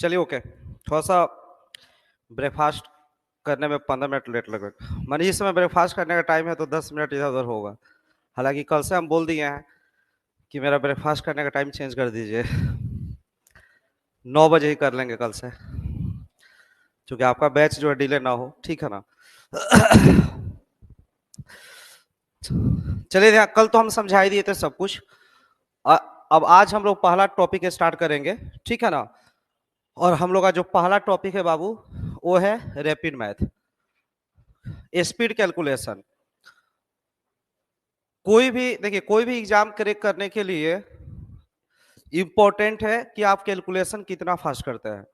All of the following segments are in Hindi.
चलिए ओके। थोड़ा सा ब्रेकफास्ट करने में 15 मिनट लेट लगेगा। मानिए इस समय ब्रेकफास्ट करने का टाइम है तो 10 मिनट इधर उधर होगा। हालांकि कल से हम बोल दिए हैं कि मेरा ब्रेकफास्ट करने का टाइम चेंज कर दीजिए। 9 बजे ही कर लेंगे कल से, क्योंकि आपका बैच जो है डिले ना हो, ठीक है ना। चलिए ध्यान, कल तो हम समझा ही दिए थे सब कुछ। अ- अब आज हम लोग पहला टॉपिक स्टार्ट करेंगे, ठीक है ना। और हम लोग का जो पहला टॉपिक है बाबू, वो है रैपिड मैथ, स्पीड कैलकुलेशन। कोई भी देखिए, कोई भी एग्जाम क्रैक करने के लिए इंपॉर्टेंट है कि आप कैलकुलेशन कितना फास्ट करते हैं।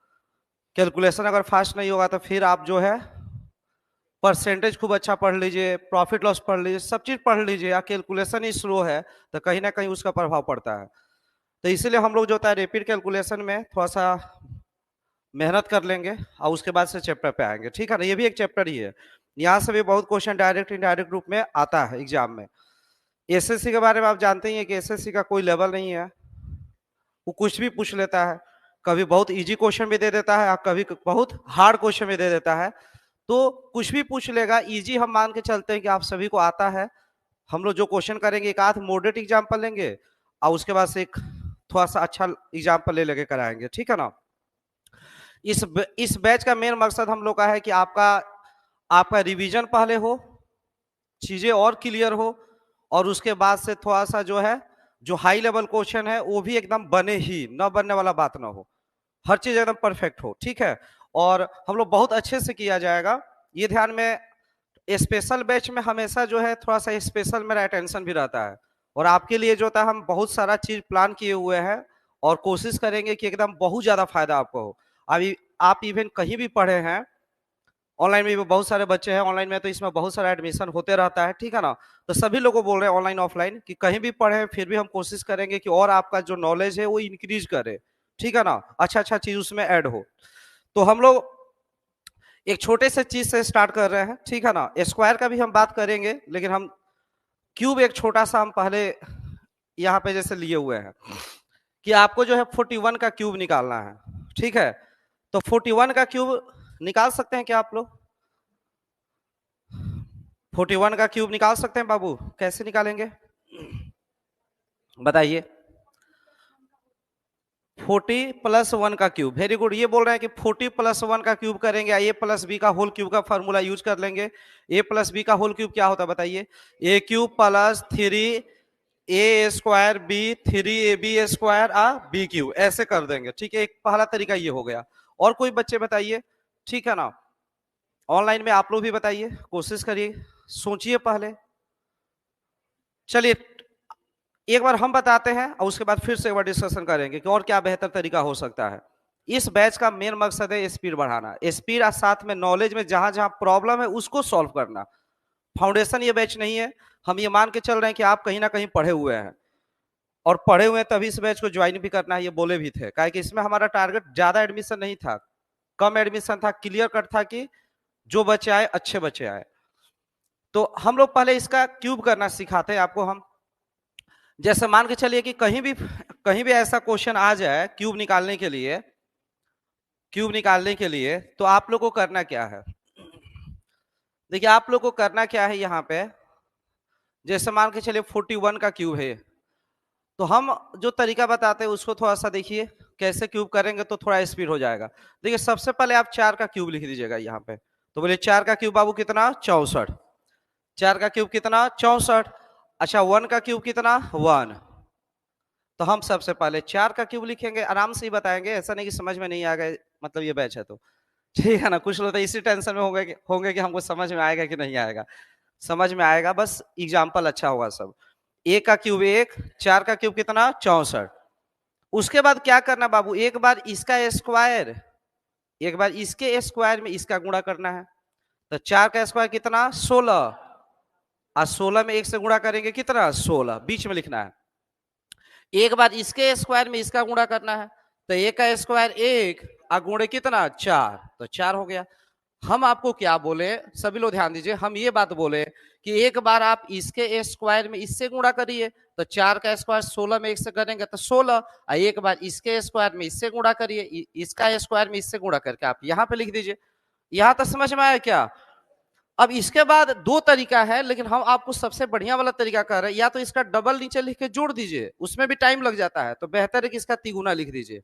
कैलकुलेशन अगर फास्ट नहीं होगा तो फिर आप जो है परसेंटेज खूब अच्छा पढ़ लीजिए, प्रॉफिट लॉस पढ़ लीजिए, सब चीज पढ़ लीजिए, या कैलकुलेशन ही स्लो है तो कहीं ना कहीं उसका प्रभाव पड़ता है। तो इसीलिए हम लोग जो होता है रैपिड कैलकुलेशन में थोड़ा सा मेहनत कर लेंगे और उसके बाद से चैप्टर पे आएंगे, ठीक है ना। ये भी एक चैप्टर ही है, यहाँ से भी बहुत क्वेश्चन डायरेक्ट इनडायरेक्ट रूप में आता है एग्जाम में। एसएससी के बारे में आप जानते ही हैं कि एसएससी का कोई लेवल नहीं है, वो कुछ भी पूछ लेता है। कभी बहुत इजी क्वेश्चन भी दे देता है और कभी बहुत हार्ड क्वेश्चन भी दे देता है। तो कुछ भी पूछ लेगा, इजी हम मान के चलते हैं कि आप सभी को आता है। हम लोग जो क्वेश्चन करेंगे एक आध मॉडरेट एग्जाम्पल लेंगे और उसके बाद से एक थोड़ा सा अच्छा एग्जाम्पल ले लेके कराएंगे, ठीक है ना। इस बैच का मेन मकसद हम लोग का है कि आपका आपका रिवीजन पहले हो, चीजें और क्लियर हो, और उसके बाद से थोड़ा सा जो है जो हाई लेवल क्वेश्चन है वो भी एकदम बने ही, न बनने वाला बात ना हो, हर चीज एकदम परफेक्ट हो, ठीक है। और हम लोग बहुत अच्छे से किया जाएगा, ये ध्यान में। स्पेशल बैच में हमेशा जो है थोड़ा सा स्पेशल मेरा अटेंशन भी रहता है, और आपके लिए जो होता है हम बहुत सारा चीज प्लान किए हुए हैं और कोशिश करेंगे कि एकदम बहुत ज्यादा फायदा आपको हो। अभी आप इवन कहीं भी पढ़े हैं, ऑनलाइन में भी बहुत सारे बच्चे हैं, ऑनलाइन में तो इसमें बहुत सारा एडमिशन होते रहता है, ठीक है ना। तो सभी लोगों को बोल रहे हैं ऑनलाइन ऑफलाइन कि कहीं भी पढ़े फिर भी हम कोशिश करेंगे कि और आपका जो नॉलेज है वो इंक्रीज करे, ठीक है ना, अच्छा अच्छा चीज उसमें ऐड हो। तो हम लोग एक छोटे से चीज से स्टार्ट कर रहे हैं, ठीक है ना। स्क्वायर का भी हम बात करेंगे, लेकिन हम क्यूब एक छोटा सा हम पहले यहाँ पे जैसे लिए हुए हैं कि आपको जो है 41 का क्यूब निकालना है, ठीक है। तो 41 का क्यूब निकाल सकते हैं क्या आप लोग? 41 का क्यूब निकाल सकते हैं बाबू? कैसे निकालेंगे बताइए। 40+1 का क्यूब, वेरी गुड। ये बोल रहे हैं कि 40+1 का क्यूब करेंगे, ए प्लस बी का होल क्यूब का फॉर्मूला यूज कर लेंगे। ए प्लस बी का होल क्यूब क्या होता है बताइए? A cube plus 3 a² B 3ab² B cube, ऐसे कर देंगे, ठीक है। एक पहला तरीका ये हो गया। और कोई बच्चे बताइए, ठीक है ना। ऑनलाइन में आप लोग भी बताइए, कोशिश करिए, सोचिए पहले। चलिए एक बार हम बताते हैं और उसके बाद फिर से एक बार डिस्कशन करेंगे कि और क्या बेहतर तरीका हो सकता है। इस बैच का मेन मकसद है स्पीड बढ़ाना, स्पीड और साथ में नॉलेज में जहां जहां प्रॉब्लम है उसको सॉल्व करना। फाउंडेशन ये बैच नहीं है, हम ये मान के चल रहे हैं कि आप कहीं ना कहीं पढ़े हुए हैं, और पढ़े हुए हैं तभी इस बैच को ज्वाइन भी करना है, ये बोले भी थे। काहे कि इसमें हमारा टारगेट ज्यादा एडमिशन नहीं था, कम एडमिशन था, क्लियर कट था कि जो बच्चे आए अच्छे बच्चे आए। तो हम लोग पहले इसका क्यूब करना सिखाते हैं आपको हम। जैसे मान के चलिए कि कहीं भी ऐसा क्वेश्चन आ जाए क्यूब निकालने के लिए, तो आप लोग को करना क्या है? देखिए आप लोग को करना क्या है यहाँ पे, जैसे मान के चलिए 41 का क्यूब है, तो हम जो तरीका बताते हैं उसको थोड़ा सा देखिए, कैसे क्यूब करेंगे तो थोड़ा स्पीड हो जाएगा। देखिए सबसे पहले आप 4 का क्यूब लिख दीजिएगा यहाँ पे। तो बोलिए 4 का क्यूब बाबू कितना? 64। 4 का क्यूब कितना? 64। अच्छा 1 का क्यूब कितना? 1। तो हम सबसे पहले 4 का क्यूब लिखेंगे, आराम से ही बताएंगे, ऐसा नहीं कि समझ में नहीं आ गए, मतलब ये बैच है तो, ठीक है ना। कुछ लोग तो इसी टेंशन में होंगे कि हमको समझ में आएगा कि नहीं आएगा। समझ में आएगा, बस एग्जाम्पल अच्छा होगा सब। ए का क्यूब 1, 4 का क्यूब कितना? 64। उसके बाद क्या करना बाबू, एक बार इसका स्क्वायर, एक बार इसके स्क्वायर में इसका गुणा करना है। तो 4 का स्क्वायर कितना? 16, और 16 में 1 से गुणा करेंगे कितना? 16, बीच में लिखना है। एक बार इसके स्क्वायर में इसका गुणा करना है, तो 1 का स्क्वायर 1 और गुणे कितना? 4, तो 4 हो गया। हम आपको क्या बोले, सभी लोग ध्यान दीजिए, हम ये बात बोले कि एक बार आप इसके स्क्वायर में इससे गुणा करिए, तो 4 का स्क्वायर 16 में 1 से करेंगे तो 16, और एक बार इसके स्क्वायर में इससे गुणा करिए, इसका स्क्वायर में इससे गुणा करके आप यहाँ पे लिख दीजिए। यहाँ तक समझ में आया क्या? अब इसके बाद दो तरीका है, लेकिन हम आपको सबसे बढ़िया वाला तरीका कह रहे हैं, या तो इसका डबल नीचे लिख के जोड़ दीजिए, उसमें भी टाइम लग जाता है, तो बेहतर है कि इसका तिगुना लिख दीजिए।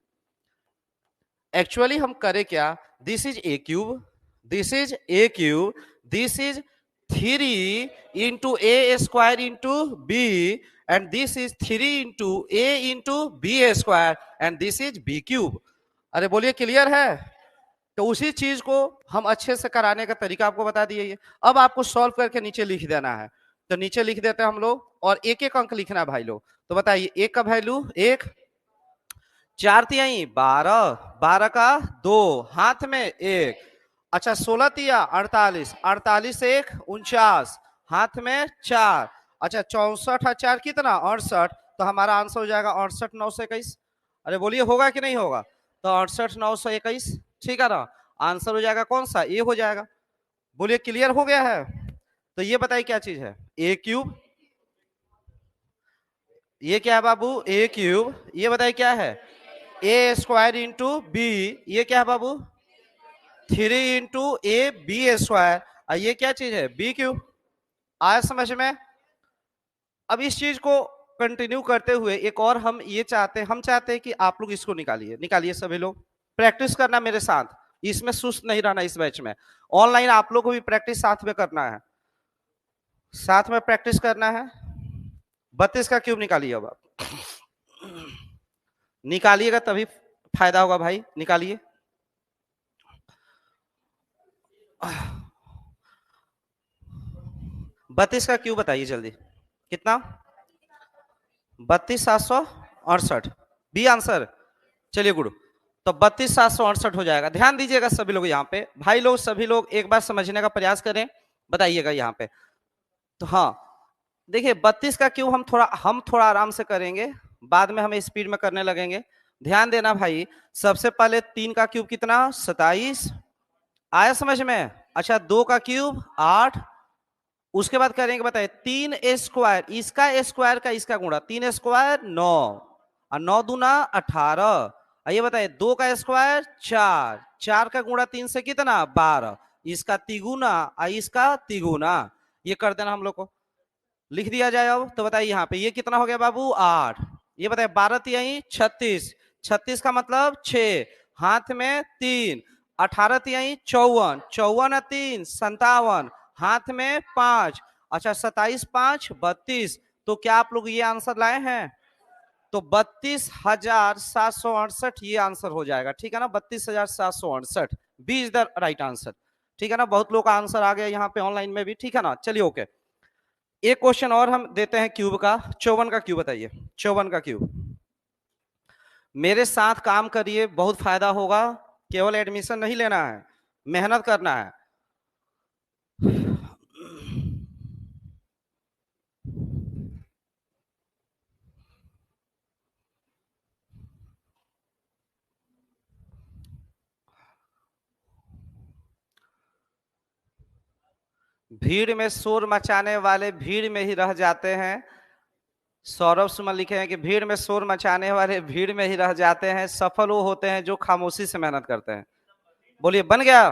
एक्चुअली हम करें क्या, this is a cube, this is a cube, this is 3 into A square into B, and this is 3 into A into B square, and this is B cube. अरे बोलिए क्लियर है? तो उसी चीज को हम अच्छे से कराने का तरीका आपको बता दिए। अब आपको सॉल्व करके नीचे लिख देना है, तो नीचे लिख देते हैं हम लोग, और एक एक अंक लिखना है भाई लोग। तो बताइए, एक का वैल्यू एक, 4 तिहाई 12, 12 का 2, हाथ में एक, अच्छा 16 तिया 48, 48 से 1 49, हाथ में 4, अच्छा 64 4 कितना 68, तो हमारा आंसर हो जाएगा 68 921। अरे बोलिए होगा कि नहीं होगा? तो 68 921, ठीक है ना, आंसर हो जाएगा कौन सा, ए हो जाएगा। बोलिए क्लियर हो गया है? तो ये बताइए क्या चीज है, ए क्यूब, ये क्या है बाबू, ए क्यूब, ये बताइए क्या है, ए स्क्वायर इंटू बी, ये क्या है बाबू, 3 इंटू ए बी स्क्वायर, और ये क्या चीज है, बी क्यूब। आया समझ में? अब इस चीज को कंटिन्यू करते हुए एक और हम ये चाहते हैं, हम चाहते हैं कि आप लोग इसको निकालिए, निकालिए सभी लोग, प्रैक्टिस करना मेरे साथ, इसमें सुस्त नहीं रहना इस बैच में। ऑनलाइन आप लोग को भी प्रैक्टिस साथ में करना है, साथ में प्रैक्टिस करना है। 32 का क्यूब निकालिए, अब आप निकालिएगा तभी फायदा होगा भाई, निकालिए। 32 का क्यूब बताइए जल्दी, कितना, 32,768, बी आंसर। चलिए गुड, तो 32,768 हो जाएगा। ध्यान दीजिएगा सभी लोग, यहाँ पे भाई लोग सभी लोग एक बार समझने का प्रयास करें, बताइएगा यहाँ पे। तो हाँ देखिए, 32 का क्यूब हम थोड़ा आराम से करेंगे, बाद में हम स्पीड में करने लगेंगे। ध्यान देना भाई, सबसे पहले 3 का क्यूब कितना 27, आया समझ में? अच्छा 2 का क्यूब 8, उसके बाद करेंगे बताइए 3 स्क्वायर, इसका स्क्वायर का इसका गुणा, 3 स्क्वायर 9, और 9 दूना 18, ये बताइए 2 का स्क्वायर 4, 4 का गुणा 3 से कितना 12, इसका तिगुना और इसका तिगुना, ये कर देना हम लोग को, लिख दिया जाए। अब तो बताइए यहाँ पे ये कितना हो गया बाबू 8, ये बताइए 12 तिहाई 36, 36 का मतलब 6, हाथ में 3, 18 तिहाई 54, 54 3 57, हाथ में 5, अच्छा 27 5 32, तो क्या आप लोग ये आंसर लाए हैं? तो 32,768 ये आंसर हो जाएगा, ठीक है ना, 32,768, B is the right answer, ठीक है ना। बहुत लोग का आंसर आ गया यहाँ पे ऑनलाइन में भी, ठीक है ना। चलिए ओके, एक क्वेश्चन और हम देते हैं क्यूब का, 54 का क्यूब बताइए, 54 का क्यूब। मेरे साथ काम करिए, बहुत फायदा होगा, केवल एडमिशन नहीं लेना है, मेहनत करना है। भीड़ में शोर मचाने वाले भीड़ में ही रह जाते हैं, सौरभ सुमन लिखे हैं कि भीड़ में शोर मचाने वाले भीड़ में ही रह जाते हैं, सफल वो होते हैं जो खामोशी से मेहनत करते हैं। बोलिए बन गया,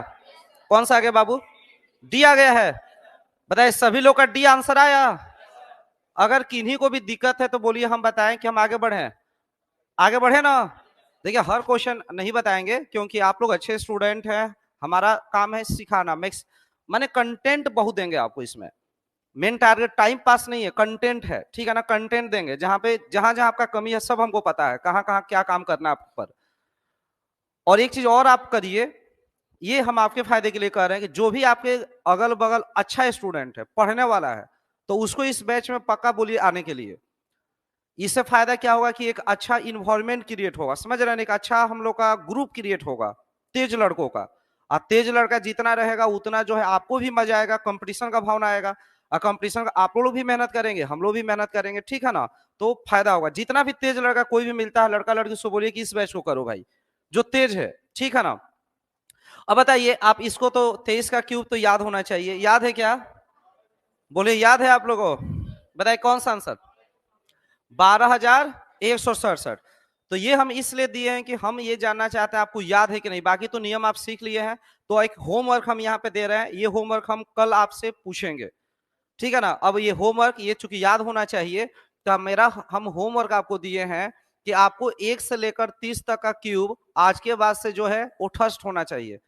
कौन सा आ गया बाबू, डी आ गया है, बताइए सभी लोग का डी आंसर आया। अगर किन्हीं को भी दिक्कत है तो बोलिए, हम बताएं कि हम आगे बढ़े, आगे बढ़े ना। देखिए हर क्वेश्चन नहीं बताएंगे क्योंकि आप लोग अच्छे स्टूडेंट हैं, हमारा काम है सिखाना, मैक्स माने कंटेंट बहुत देंगे आपको इसमें, मेन टारगेट टाइम पास नहीं है, कंटेंट है, ठीक है ना। कंटेंट देंगे, जहां पे जहां जहां आपका कमी है सब हमको पता है, कहां कहां क्या काम करना है आप पर। और एक चीज और आप करिए, ये हम आपके फायदे के लिए कह रहे हैं कि जो भी आपके अगल बगल अच्छा स्टूडेंट है, पढ़ने वाला है, तो उसको इस बैच में पक्का बोलिए आने के लिए। इससे फायदा क्या होगा कि एक अच्छा इन्वायरमेंट क्रिएट होगा, समझ रहे हैं, एक अच्छा हम लोग का ग्रुप क्रिएट होगा तेज लड़कों का। और तेज लड़का जितना रहेगा उतना जो है आपको भी मजा आएगा, कंपटीशन का भावना आएगा, और कंपटीशन का आप लोग भी मेहनत करेंगे, हम लोग भी मेहनत करेंगे, ठीक है ना। तो फायदा होगा, जितना भी तेज लड़का कोई भी मिलता है लड़का लड़की, उसको बोलिए कि इस बैच को करो भाई, जो तेज है, ठीक है ना। अब बताइए आप इसको, तो 23 का क्यूब तो याद होना चाहिए, याद है क्या? बोले याद है आप लोगों को? बताइए कौन सा आंसर? 12,167। तो ये हम इसलिए दिए हैं कि हम ये जानना चाहते हैं आपको याद है कि नहीं। बाकी तो नियम आप सीख लिए हैं, तो एक होमवर्क हम यहाँ पे दे रहे हैं, ये होमवर्क हम कल आपसे पूछेंगे, ठीक है ना। अब ये होमवर्क, ये चूंकि याद होना चाहिए, तो मेरा हम होमवर्क आपको दिए हैं कि आपको 1 से लेकर 30 तक का क्यूब आज के बाद से जो है वो ठस्ट होना चाहिए,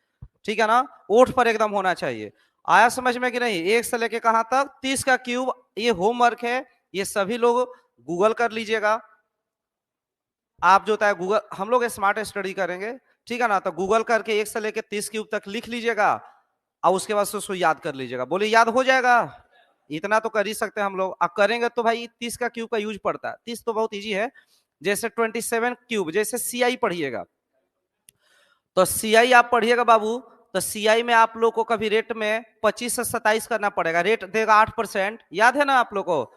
ठीक है ना, ओठ पर एकदम होना चाहिए। आया समझ में कि नहीं? 1 से लेके कहां तक? 30 का क्यूब। ये होमवर्क है, ये सभी लोग गूगल कर लीजिएगा। आप जो होता है गूगल, हम लोग स्मार्ट स्टडी करेंगे, ठीक है ना, तो गूगल करके 1 से लेके 30 क्यूब तक लिख लीजिएगा और उसके बाद से उसको याद कर लीजिएगा। बोले याद हो जाएगा? इतना तो कर ही सकते हैं हम लोग। अब करेंगे तो भाई 30 का क्यूब का यूज पड़ता है। 30 तो बहुत इजी है। जैसे 27 क्यूब, जैसे सीआई पढ़िएगा, तो सीआई आप पढ़िएगा बाबू, तो सीआई में आप लोग को कभी रेट में 25 से 27 करना पड़ेगा। रेट देगा 8%, याद है ना आप लोग को?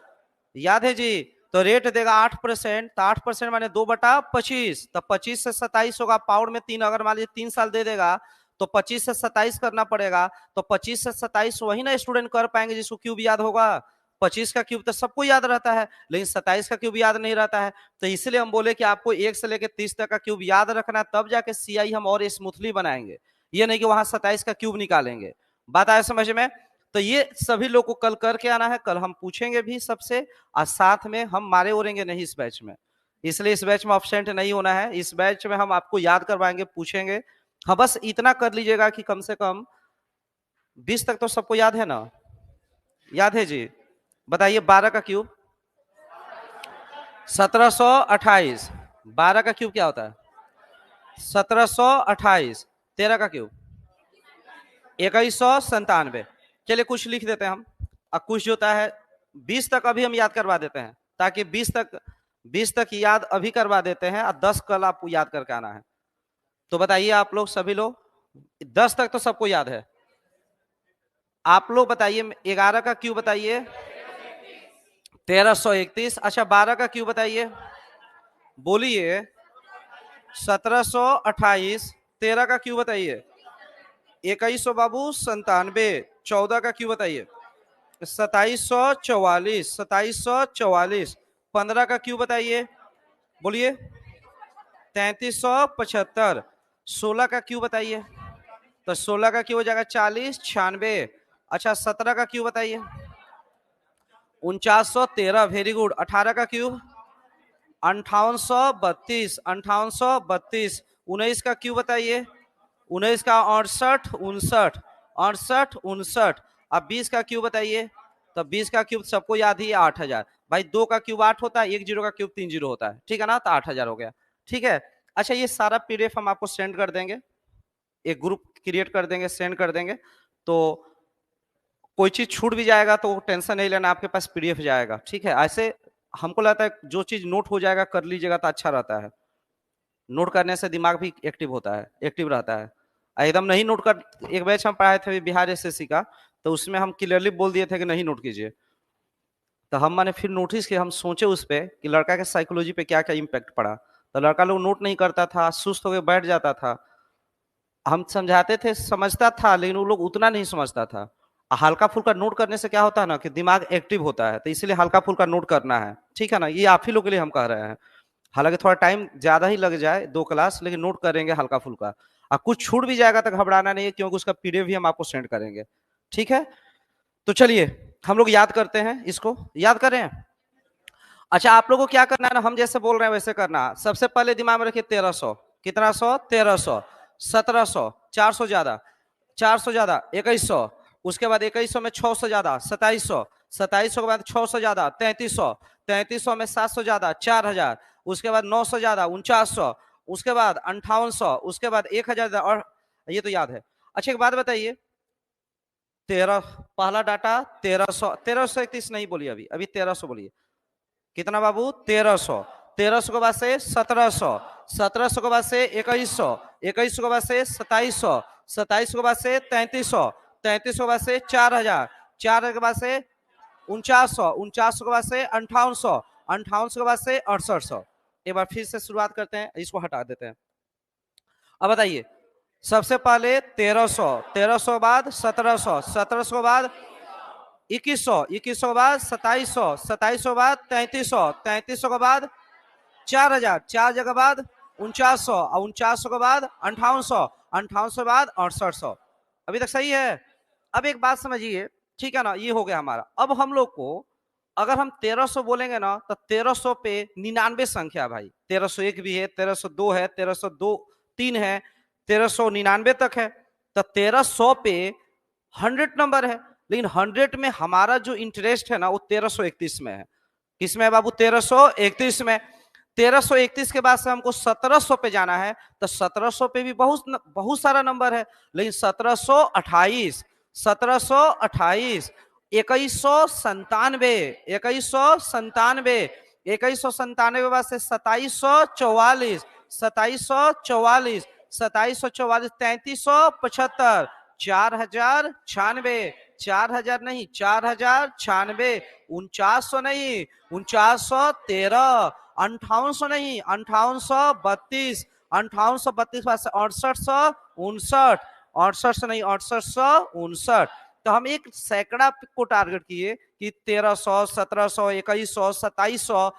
याद है जी? तो रेट देगा 8%, तो 8% माने 2/25, तो 25 से 27 होगा। पावर में 3, अगर मान लीजिए 3 साल दे देगा तो 25 से 27 करना पड़ेगा। तो 25 से 27 वही ना स्टूडेंट कर पाएंगे जिसको क्यूब याद होगा। 25 का क्यूब तो सबको याद रहता है, लेकिन 27 का क्यूब याद नहीं रहता है। तो इसलिए हम बोले कि आपको 1 से लेकर 30 तक का क्यूब याद रखना, तब जाके सीआई हम और स्मूथली बनाएंगे। ये नहीं कि वहां 27 का क्यूब निकालेंगे। बात आया समझ में? तो ये सभी लोग को कल करके आना है, कल हम पूछेंगे भी सबसे, और साथ में हम मारे उड़ेंगे नहीं इस बैच में। इसलिए इस बैच में ऑब्सेंट नहीं होना है। इस बैच में हम आपको याद करवाएंगे, पूछेंगे। हाँ, बस इतना कर लीजिएगा कि कम से कम 20 तक तो सबको याद है ना? याद है जी? बताइए 12 का क्यूब 1728। 12 का क्यूब क्या होता है? 1728। 13 का क्यूब 2197। चलिए कुछ लिख देते हैं हम। अब कुछ जो होता है 20 तक अभी हम याद करवा देते हैं, ताकि 20 तक याद अभी करवा देते हैं, और 10 कल आपको याद करके आना है। तो बताइए आप लोग, सभी लोग 10 तक तो सबको याद है। आप लोग बताइए 11 का क्यूब बताइए 1331। अच्छा 12 का क्यूब बताइए, बोलिए 1728। 13 का क्यूब बताइए 2100 बाबू 97। 14 का क्यूब बताइए 2744। 2744। 15 का क्यूब बताइए, बोलिए 3375। 16 का क्यूब बताइए, तो 16 का क्यूब हो जाएगा 40 96। अच्छा 17 का क्यूब बताइए 4913। Very good. 18 का क्यूब 5832। 5832। 19 का क्यूब बताइए 19 का 68 59। 68 59। अब 20 का क्यूब बताइए, तो 20 का क्यूब सबको याद ही है 8000। भाई 2 का क्यूब 8 होता है, 1 0 का क्यूब 3 0 होता है, ठीक है ना, तो 8000 हो गया। ठीक है। अच्छा ये सारा पीडीएफ हम आपको सेंड कर देंगे, एक ग्रुप क्रिएट कर देंगे, सेंड कर देंगे। तो कोई चीज छूट भी जाएगा तो टेंशन नहीं लेना, आपके पास पीडीएफ जाएगा, ठीक है। ऐसे हमको लगता है जो चीज नोट हो जाएगा कर लीजिएगा तो अच्छा रहता है। नोट करने से दिमाग भी एक्टिव होता है, एक्टिव रहता है। एकदम नहीं नोट कर, एक बैच हम पढ़ाए थे बिहार एसएससी का, तो उसमें हम क्लियरली बोल दिए थे कि नहीं नोट कीजिए। तो हम मैंने फिर नोटिस किया, हम सोचे उस पर कि लड़का के साइकोलॉजी पे क्या क्या इम्पैक्ट पड़ा। तो लड़का लोग नोट नहीं करता था, सुस्त होकर बैठ जाता था। हम समझाते थे, समझता था, लेकिन वो लोग उतना नहीं समझता था। हल्का फुल्का नोट करने से क्या होता है ना कि दिमाग एक्टिव होता है, तो इसलिए हल्का फुल्का नोट करना है, ठीक है ना। ये आप ही लोग के लिए हम कह रहे हैं। हालांकि थोड़ा टाइम ज्यादा ही लग जाए 2 क्लास, लेकिन नोट करेंगे हल्का फुल्का। और कुछ छूट भी जाएगा तो घबराना नहीं है, क्योंकि उसका पीडीएफ भी हम आपको सेंड करेंगे, ठीक है। तो चलिए हम लोग याद करते हैं, इसको याद करें। अच्छा आप लोगों को क्या करना है ना, हम जैसे बोल रहे हैं वैसे करना। सबसे पहले दिमाग में रखिए 1300। कितना 100? 1300। 1700। 400 ज्यादा, 400 ज्यादा 2100। उसके बाद 2100 में 600 ज्यादा 2700। 2700 के बाद 600 ज्यादा 3300। 3300 में 700 ज्यादा 4000। उसके बाद 900 ज्यादा 4900। उसके बाद 5800। उसके बाद 1000। और ये तो याद है। अच्छा एक बात बताइए, 13 पहला डाटा 1300। 1331 नहीं बोलिए, अभी अभी 1300 बोलिए। कितना बाबू? 1300। 1300 के बाद से 1700। 1700 के बाद से 2100। 2100 के बाद से 2700। 2700 के बाद से 3300। 3300 के बाद से 4000। 4000 के बाद से 4900। 4900 के बाद से 5800। 5800 के बाद से 6800। एक बार फिर से शुरुआत करते हैं, इसको हटा देते हैं। अब बताइए सबसे पहले 1300, 1300 बाद 1700, 1700 बाद 2100, 2100 के बाद 2700, 2700 बाद 3300, 3300 के बाद 4000, 4000 के बाद 4900 और 4900 के बाद 5800, 5800 के बाद 6800। अभी तक सही है? अब एक बात समझिए, ठीक है ना, ये हो गया हमारा। अब हम लोग को अगर हम 1300 बोलेंगे ना तो 1300 पे 99 संख्या भाई, 1301 भी है, 1302 है, 1302 3 है, 1399 तक है। तो 1300 पे 100 नंबर है, लेकिन 100 में हमारा जो इंटरेस्ट है ना वो 1331 में है। किसमें है बाबू? 1331 में। 1331 के बाद से हमको 1700 पे जाना है, तो 1700 पे भी बहुत सारा नंबर है, लेकिन 1728, 1728, 2197, 2197, 2197 के बाद से 2744, 2744, 2744, 3375, 4096, 4000 नहीं 4096, 4900 नहीं 4913, 5800 नहीं 5832, 5832 बाद से 6859, 68 नहीं 6859। तो हम एक सैकड़ा को टारगेट किए कि 1300, 1700, 2100, 2700,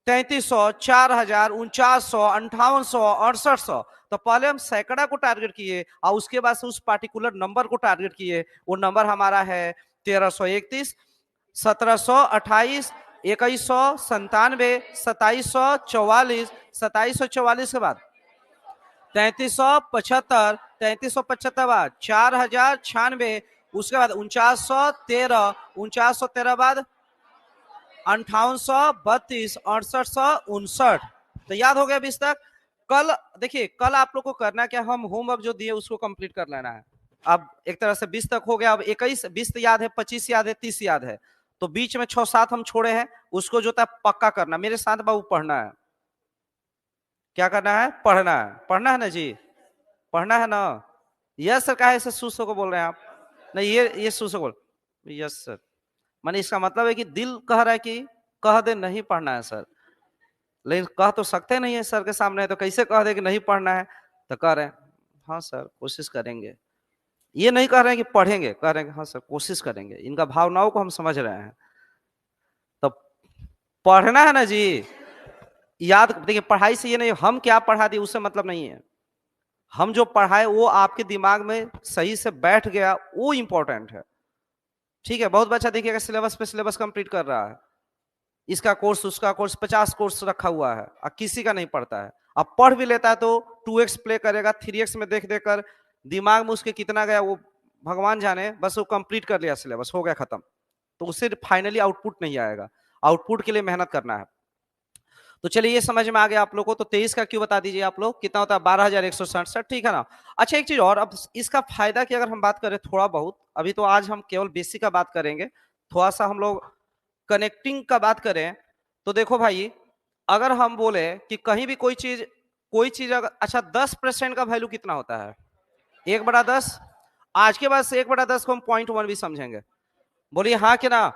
3300, 4000, 4900, 5800, 6800। तो पहले हम सैकड़ा को टारगेट किए और उसके बाद से उस पार्टिकुलर नंबर को टारगेट किए। वो नंबर हमारा है 1331, 1728, 2197, 2744, 2744 के बाद 3375, 3375 बाद 4096, उसके बाद 4913, 4913 बाद 5832, 6859। तो याद हो गया अभी तक? कल देखिए, कल आप लोग को करना क्या, हम होमवर्क जो दिए उसको कंप्लीट कर लेना है। अब एक तरह से 20 तक हो गया, अब 21, 20 याद है, 25 याद है, 30 याद है, तो बीच में 6-7 हम छोड़े हैं, उसको जो था पक्का करना। मेरे साथ बाबू पढ़ना है। क्या करना है? पढ़ना है। पढ़ना है ना जी? पढ़ना है ना? Yes sir. कहा ऐसे सुसो को बोल रहे हैं आप? नहीं, ये सुसो बोल। Yes sir. माने इसका मतलब है कि दिल कह रहा है कि कह दे नहीं पढ़ना है सर, लेकिन कह तो सकते नहीं है सर के सामने, तो कैसे कह दे कि नहीं पढ़ना है? तो कह रहे हैं हाँ सर कोशिश करेंगे। ये नहीं कह रहे हैं कि पढ़ेंगे, कह रहे हैं हाँ सर कोशिश करेंगे। इनका भावनाओं को हम समझ रहे हैं। तो पढ़ना है ना जी? याद देखिए, पढ़ाई से ये नहीं हम क्या पढ़ा दिए उससे मतलब नहीं है। हम जो पढ़ाए वो आपके दिमाग में सही से बैठ गया, वो इंपॉर्टेंट है। ठीक है, बहुत बच्चा देखिएगा सिलेबस पे सिलेबस कंप्लीट कर रहा है, इसका कोर्स उसका कोर्स 50 कोर्स रखा हुआ है और किसी का नहीं पढ़ता है। अब पढ़ भी लेता है तो 2x प्ले करेगा, 3x में देख देख कर दिमाग में उसके कितना गया वो भगवान जाने, बस वो कंप्लीट कर लिया, सिलेबस हो गया खत्म। तो उससे फाइनली आउटपुट नहीं आएगा, आउटपुट के लिए मेहनत करना है। तो चलिए ये समझ में आ गया आप लोगों को। तो 23 का क्यों बता दीजिए आप लोग, कितना होता है? 12,167, ठीक है ना? अच्छा एक चीज और, अब इसका फायदा की अगर हम बात करें थोड़ा बहुत, अभी तो आज हम केवल बेसिक का बात करेंगे, थोड़ा सा हम लोग कनेक्टिंग का बात करें। तो देखो भाई, अगर हम बोले कि कहीं भी कोई चीज अगर, अच्छा 10% का वैल्यू कितना होता है? 1/10। आज के बाद से 1/10 को हम 0.1 भी समझेंगे। बोलिए हाँ कि ना?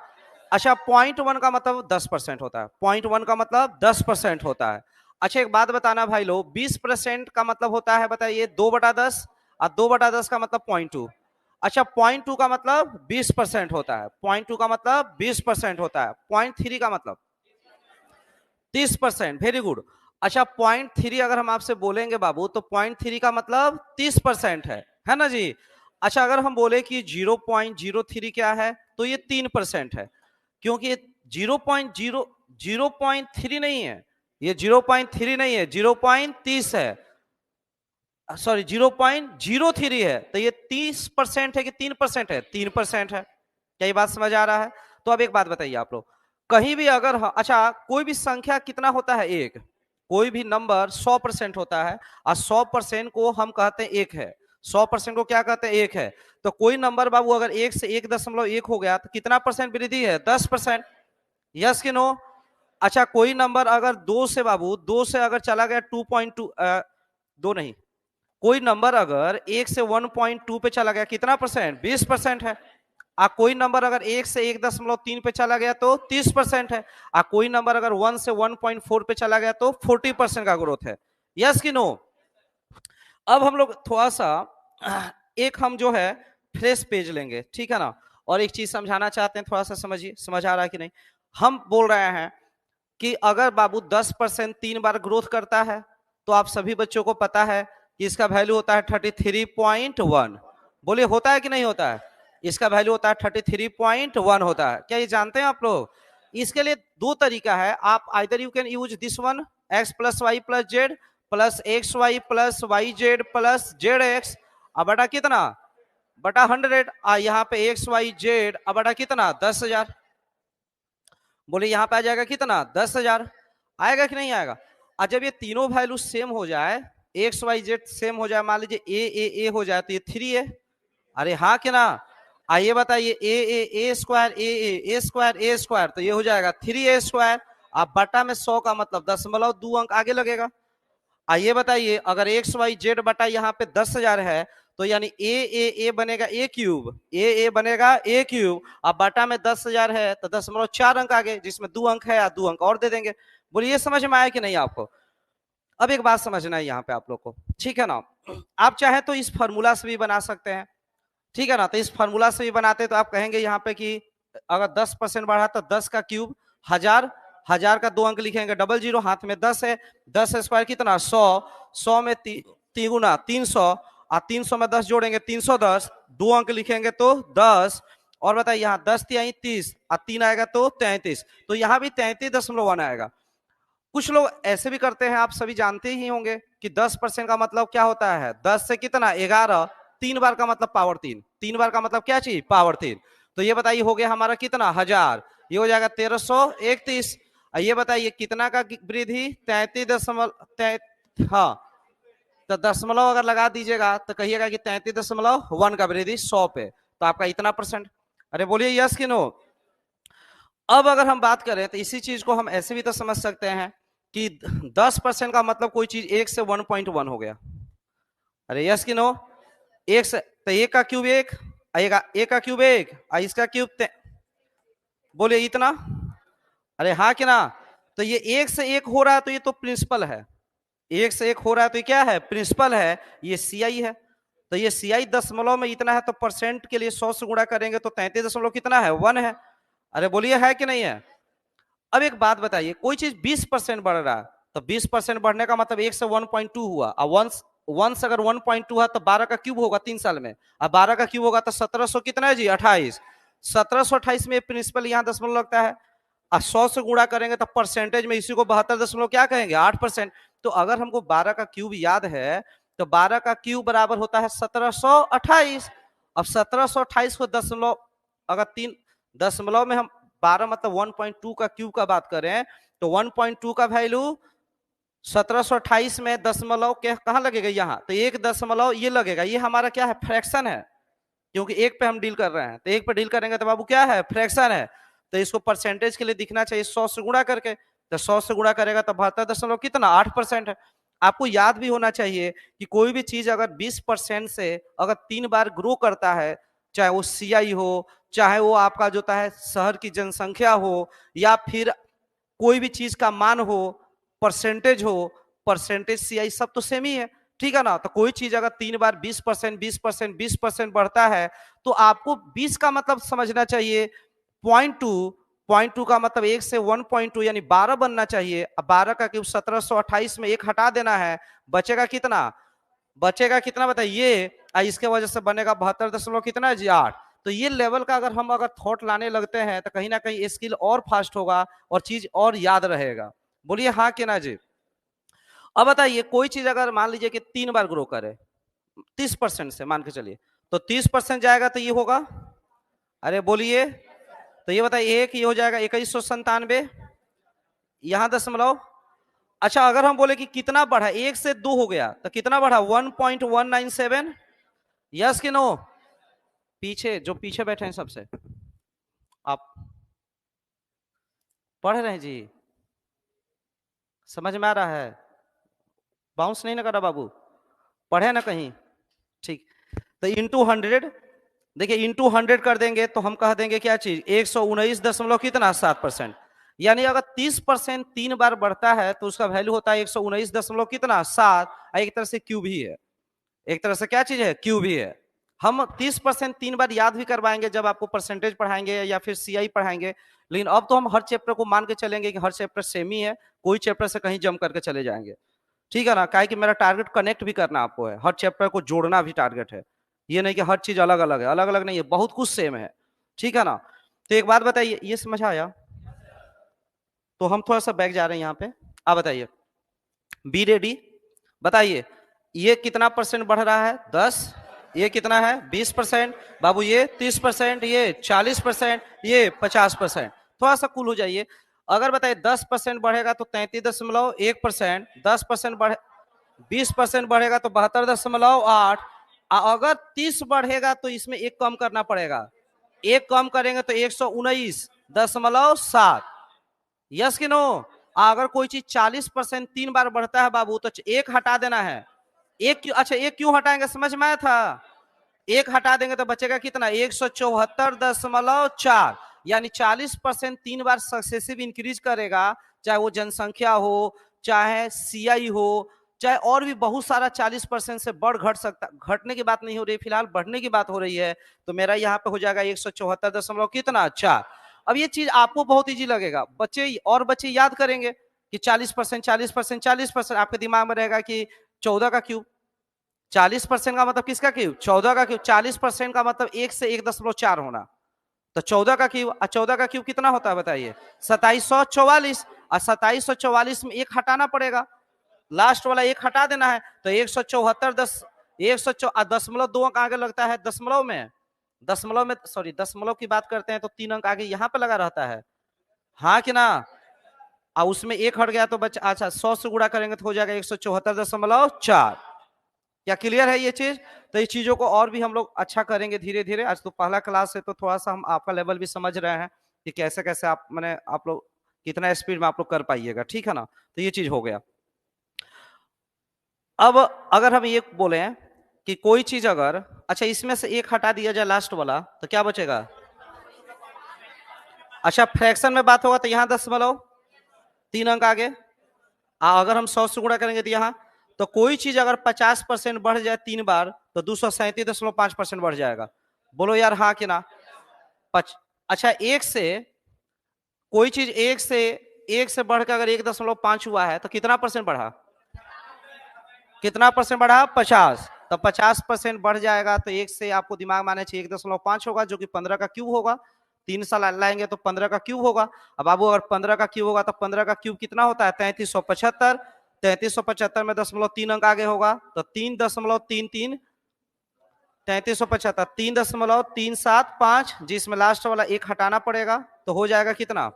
अच्छा 0.1 का मतलब 10% होता है, 0.1 का मतलब 10% होता है। अच्छा एक बात बताना भाई लोग, 20% का मतलब होता है बताइए 2/10, और 2/10 का मतलब 0.2। अच्छा 0.2 का मतलब 20% होता है, 0.2 का मतलब 20% होता है, 0.3 का मतलब 30%। Very good. अच्छा 0.3 अगर हम आपसे बोलेंगे बाबू तो 0.3 का मतलब 30% है ना जी? अच्छा अगर हम बोले कि 0.03 क्या है, तो ये 3% है, क्योंकि 0.3 नहीं है, ये 0.3 नहीं है, 0.30 है, सॉरी 0.03 है। तो ये 30% है कि 3% है? 3% है। क्या ये बात समझ आ रहा है? तो अब एक बात बताइए आप लोग, कहीं भी अगर अच्छा कोई भी संख्या कितना होता है? एक। कोई भी नंबर 100% होता है, और 100% को हम कहते हैं एक है। 100% को क्या कहते हैं? एक है। तो कोई नंबर बाबू अगर 1 से 1.1 हो गया तो कितना परसेंट वृद्धि है? 10%। यस कि नो? अच्छा कोई नंबर अगर 2 से बाबू 2 से अगर चला गया 2.2, 2 नहीं, कोई नंबर अगर 1 से 1.2 पे चला गया कितना परसेंट? 20% है। कोई नंबर अगर 1 से 1.3 पे चला गया तो 30% है। कोई नंबर अगर 1 से 1.4 पे चला गया तो 40% का ग्रोथ है। यस कि नो? अब हम लोग थोड़ा सा एक हम जो है फ्रेश पेज लेंगे, ठीक है ना। और एक चीज समझाना चाहते हैं, थोड़ा सा समझिए, समझ आ रहा है कि नहीं। हम बोल रहे हैं कि अगर बाबू 10% 3 बार ग्रोथ करता है तो आप सभी बच्चों को पता है कि इसका वैल्यू होता है 33.1। बोलिए होता है कि नहीं होता है। इसका वैल्यू होता है 33.1 होता है। क्या ये जानते हैं आप लोग। इसके लिए दो तरीका है, आप either you can use this one, x plus Y plus Z plus X Y plus Y Z plus Z X, अब बटा कितना, बटा 100। यहाँ पे एक्स वाई जेड अब बटा कितना 10,000। बोले यहाँ पे आ जाएगा कितना 10,000, आएगा कि नहीं आएगा। और जब ये तीनों वैल्यू सेम हो जाए, एक्स वाई जेड सेम हो जाए, मान लीजिए ए हो जाए तो ये 3 है। अरे हाँ कि ना। आइए बताइए ए स्क्वायर ए स्क्वायर ए स्क्वायर, तो ये हो जाएगा 3a स्क्वायर। अब बटा में 100 का मतलब 0.2 अंक आगे लगेगा। आइए बताइए अगर एक्स वाई जेड बटा यहाँ पे 10,000 है तो यानी ए बनेगा ए क्यूब, ए बनेगा ए क्यूब। अब बटा में 10,000 है तो 10.4 अंक आगे, जिसमें 2 अंक है या 2 अंक और दे देंगे। बोलिए ये समझ में आया कि नहीं आपको। अब एक बात समझना है यहाँ पे आप लोग को, ठीक है ना। आप चाहे तो इस फॉर्मूला से भी बना सकते हैं, ठीक है ना। तो इस फॉर्मूला से भी बनाते तो आप कहेंगे यहाँ पे कि अगर 10% बढ़ा तो 10 का क्यूब 1000, 1000 का 2 अंक लिखेंगे 00, हाथ में 10 है, 10 स्क्वायर कितना 100, 100 में 3 गुना 300, और 300 में 10 जोड़ेंगे 310, 2 अंक लिखेंगे तो 10। और बताइए यहाँ 10 तिहाई 30 और 3 आएगा तो 33, तो यहाँ भी 33.1 आएगा। कुछ लोग ऐसे भी करते हैं, आप सभी जानते ही होंगे कि 10% का मतलब क्या होता है, 10 से कितना 11, 3 बार का मतलब पावर 3, 3 बार का मतलब क्या चीज पावर 3। तो ये बताइए हो गया हमारा कितना 1000, ये हो जाएगा 1331। ये बताइए कितना का वृद्धि 33 हाँ, तो दशमलव अगर लगा दीजिएगा तो कहिएगा कि 33.1 का वृद्धि 100 पे, तो आपका इतना परसेंट। अरे बोलिए यस कि नो। अब अगर हम बात करें तो इसी चीज को हम ऐसे भी तो समझ सकते हैं कि 10% का मतलब कोई चीज 1 से 1.1 हो गया। अरे यस कि नो। एक से तो एक का क्यूब एक, एक का क्यूब एक, इसका क्यूब, बोलिए इतना। अरे हाँ कि ना। तो ये 1 से 1 हो रहा है तो ये तो प्रिंसिपल है, 1 से 1 हो रहा है तो ये क्या है प्रिंसिपल है, ये सीआई है। तो ये सीआई दशमलव में इतना है तो परसेंट के लिए 100 से गुणा करेंगे तो 33 दशमलव कितना है 1 है। अरे बोलिए है कि नहीं है। अब एक बात बताइए, कोई चीज 20% बढ़ रहा है तो 20% बढ़ने का मतलब 1 से 1.2 हुआ, और 1 से अगर 1.2 है तो 12 का क्यूब होगा 3 साल में, अब 12 का क्यूब होगा तो 1700 कितना है जी 28, 1728 में प्रिंसिपल यहाँ दशमलव लगता है। और 100 से गुणा करेंगे तो परसेंटेज में इसी को 72 दशमलव क्या कहेंगे 8%। तो अगर हमको 12 का क्यूब याद है तो 12 का क्यूब बराबर होता है 1728। अब 1728 को दशमलव, अगर 3 दशमलव में हम 12 मतलब 1.2 का क्यूब का बात करें तो 1.2 का वैल्यू 1728 में दशमलव के कहां लगेगा यहाँ, तो 1 दशमलव ये लगेगा, ये हमारा क्या है फ्रैक्शन है, क्योंकि एक पे हम डील कर रहे हैं, तो एक पे डील करेंगे तो बाबू क्या है फ्रैक्शन है। तो इसको परसेंटेज के लिए दिखना चाहिए 100 से गुणा करके, तो 100 से गुणा करेगा तो 72 दशमलव कितना 8% है। आपको याद भी होना चाहिए कि कोई भी चीज अगर 20% से अगर 3 बार ग्रो करता है, चाहे वो सीआई हो, चाहे वो आपका जो है शहर की जनसंख्या हो, या फिर कोई भी चीज का मान हो, परसेंटेज हो, परसेंटेज सीआई सब तो सेम ही है, ठीक है ना। तो कोई चीज अगर 3 बार 20% 20% 20% बढ़ता है तो आपको 20 का मतलब समझना चाहिए 0.2, 0.2 का मतलब 1 से 1.2 यानी 12 बनना चाहिए। अब 12 का क्यूब 1728 में 1 हटा देना है, बचेगा कितना, बचेगा कितना बताइए, इसके वजह से बनेगा 72 दशमलव कितना है जी 8। तो ये लेवल का अगर हम थॉट लाने लगते हैं तो कहीं ना कहीं स्किल और फास्ट होगा और चीज और याद रहेगा। बोलिए हाँ कि ना जी। अब बताइए कोई चीज अगर मान लीजिए कि 3 बार ग्रो करे 30% से, मान के चलिए तो 30% जाएगा तो ये होगा, अरे बोलिए, तो ये बताइए एक ये हो जाएगा 2197, यहां दशमलव। अच्छा अगर हम बोले कि कितना बढ़ा, 1 से 2 हो गया तो कितना बढ़ा 1.197, यस कि नो। पीछे जो पीछे बैठे हैं सबसे, आप पढ़ रहे हैं जी, समझ में आ रहा है, बाउंस नहीं ना करा बाबू, पढ़े ना कहीं, ठीक। तो इंटू 100, देखिए इंटू 100 कर देंगे तो हम कह देंगे क्या चीज 119 दशमलव कितना 7%, यानी अगर 30% 3 बार बढ़ता है तो उसका वैल्यू होता है 119 दशमलव कितना 7, एक तरह से क्यूब ही है। एक तरह से क्या चीज है, क्यू भी है। हम 30% 3 बार याद भी करवाएंगे जब आपको परसेंटेज पढ़ाएंगे या फिर सीआई पढ़ाएंगे, लेकिन अब तो हम हर चैप्टर को मान के चलेंगे कि हर चैप्टर सेम ही है, कोई चैप्टर से कहीं जम करके चले जाएंगे, ठीक है ना। काहे कि मेरा टारगेट कनेक्ट भी करना आपको है, हर चैप्टर को जोड़ना भी टारगेट है, ये नहीं कि हर चीज अलग अलग है, अलग अलग नहीं है, बहुत कुछ सेम है, ठीक है ना। तो एक बात बताइए, ये समझ आया? तो हम थोड़ा सा बैक जा रहे हैं यहाँ पे, आप बताइए, बी रेडी, बताइए ये कितना परसेंट बढ़ रहा है, 10, ये कितना है 20%, बाबू ये 30%, ये 40%, ये 50%। थोड़ा सा कूल हो जाइए। अगर बताइए 10% बढ़ेगा तो 33.1%, 10% बढ़े, 20% बढ़ेगा तो 72.8, अगर 30 बढ़ेगा तो इसमें एक कम करना पड़ेगा, एक कम करेंगे तो 119.7। यस कि नो? अगर कोई चीज 40% 3 बार बढ़ता है बाबू तो एक हटा देना है। एक क्यों, अच्छा एक क्यों हटाएंगे समझ में आया था? एक हटा देंगे तो बचेगा कितना, 174.4, यानी 40% 3 बार सक्सेसिव इंक्रीज करेगा, चाहे वो जनसंख्या हो, चाहे सीआई हो, चाहे और भी बहुत सारा 40% से बढ़ घट सकता, घटने की बात नहीं हो रही फिलहाल, बढ़ने की बात हो रही है। तो मेरा यहाँ पे हो जाएगा 174 कितना 4। अब ये चीज आपको बहुत इजी लगेगा, बच्चे और बच्चे याद करेंगे कि 40%, 40%, 40%, आपके दिमाग में रहेगा कि 14 का क्यूब, 40% का मतलब किसका क्यूब, 14 का क्यूब, 40% का मतलब 1 से 1.4 होना, तो 14 का क्यूब, 14 का क्यूब कितना होता है बताइए, 2744, और 2744 में एक हटाना पड़ेगा, लास्ट वाला एक हटा देना है, तो 174 10, 100 दशमलव 2 अंक आगे लगता है दशमलव में, दशमलव में सॉरी दशमलव की बात करते हैं तो 3 अंक आगे यहाँ पे लगा रहता है, हाँ कि ना। और उसमें एक हट गया तो बच्चा, अच्छा 100 से गुणा करेंगे तो हो जाएगा 174.4। क्या क्लियर है ये चीज? तो इस चीजों को और भी हम लोग अच्छा करेंगे धीरे धीरे, आज तो पहला क्लास है तो थोड़ा सा हम आपका लेवल भी समझ रहे हैं कि कैसे कैसे आप मैंने आप लोग कितना स्पीड में आप लोग कर पाइएगा, ठीक है ना। तो ये चीज हो गया। अब अगर हम ये बोले कि कोई चीज अगर, अच्छा इसमें से एक हटा दिया जाए लास्ट वाला तो क्या बचेगा, अच्छा फ्रैक्शन में बात होगा तो यहाँ 10.3 अंक आगे, अगर हम 100 से गुणा करेंगे तो यहाँ, तो कोई चीज अगर 50% बढ़ जाए 3 बार तो 237.5% बढ़ जाएगा, बोलो यार हाँ कि ना। अच्छा एक से, कोई चीज एक से बढ़कर अगर 1.5 हुआ है तो कितना परसेंट बढ़ा, कितना परसेंट बढ़ा, 50, तो 50% बढ़ जाएगा तो एक से आपको दिमाग में आना चाहिए 1.5 होगा, जो कि 15 का क्यूब होगा, 3 साल लाएंगे तो 15 का क्यूब होगा। अब बाबू अगर 15 का क्यूब होगा तो 15 का क्यूब कितना होता है 3375, 3375 में 0.3 अंक आगे होगा तो 3.33, 3375 3.375, जिसमें लास्ट वाला एक हटाना पड़ेगा तो हो जाएगा कितना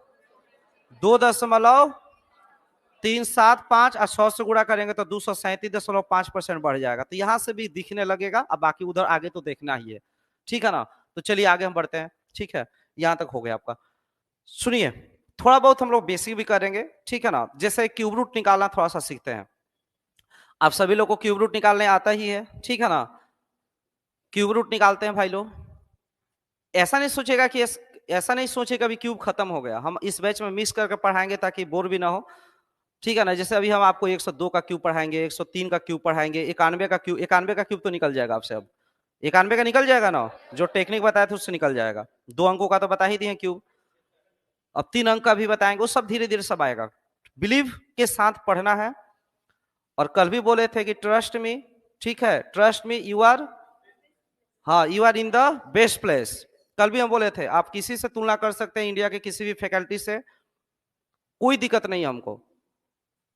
2.375, और 100 से गुणा करेंगे तो 237.5% बढ़ जाएगा। तो यहां से भी दिखने लगेगा, अब बाकी उधर आगे तो देखना ही है, ठीक है ना। तो चलिए आगे हम बढ़ते हैं, ठीक है, यहां तक हो गया आपका। सुनिए थोड़ा बहुत हम लोग बेसिक भी करेंगे, ठीक है ना, जैसे क्यूब रूट निकालना थोड़ा सा सीखते हैं। आप सभी लोग को क्यूब रूट निकालने आता ही है, ठीक है ना। क्यूब रूट निकालते हैं भाई लोग, ऐसा नहीं सोचेगा कि ऐसा नहीं सोचेगा अभी क्यूब खत्म हो गया, हम इस बैच में मिक्स करके पढ़ाएंगे ताकि बोर भी ना हो, ठीक है ना। जैसे अभी हम आपको 102 का क्यूब पढ़ाएंगे, 103 का क्यूब पढ़ाएंगे, 91 का क्यूब, 91 का क्यूब तो निकल जाएगा आपसे, अब 91 का निकल जाएगा ना, जो टेक्निक बताया था उससे निकल जाएगा। 2 अंकों का तो बता ही दिए क्यूब, अब 3 अंक का भी बताएंगे, वो सब धीरे धीरे सब आएगा, बिलीव के साथ पढ़ना है। और कल भी बोले थे कि ट्रस्ट मी, ठीक है, ट्रस्ट मी यू आर, हाँ you are in the best place. कल भी हम बोले थे आप किसी से तुलना कर सकते हैं, इंडिया के किसी भी फैकल्टी से, कोई दिक्कत नहीं है हमको,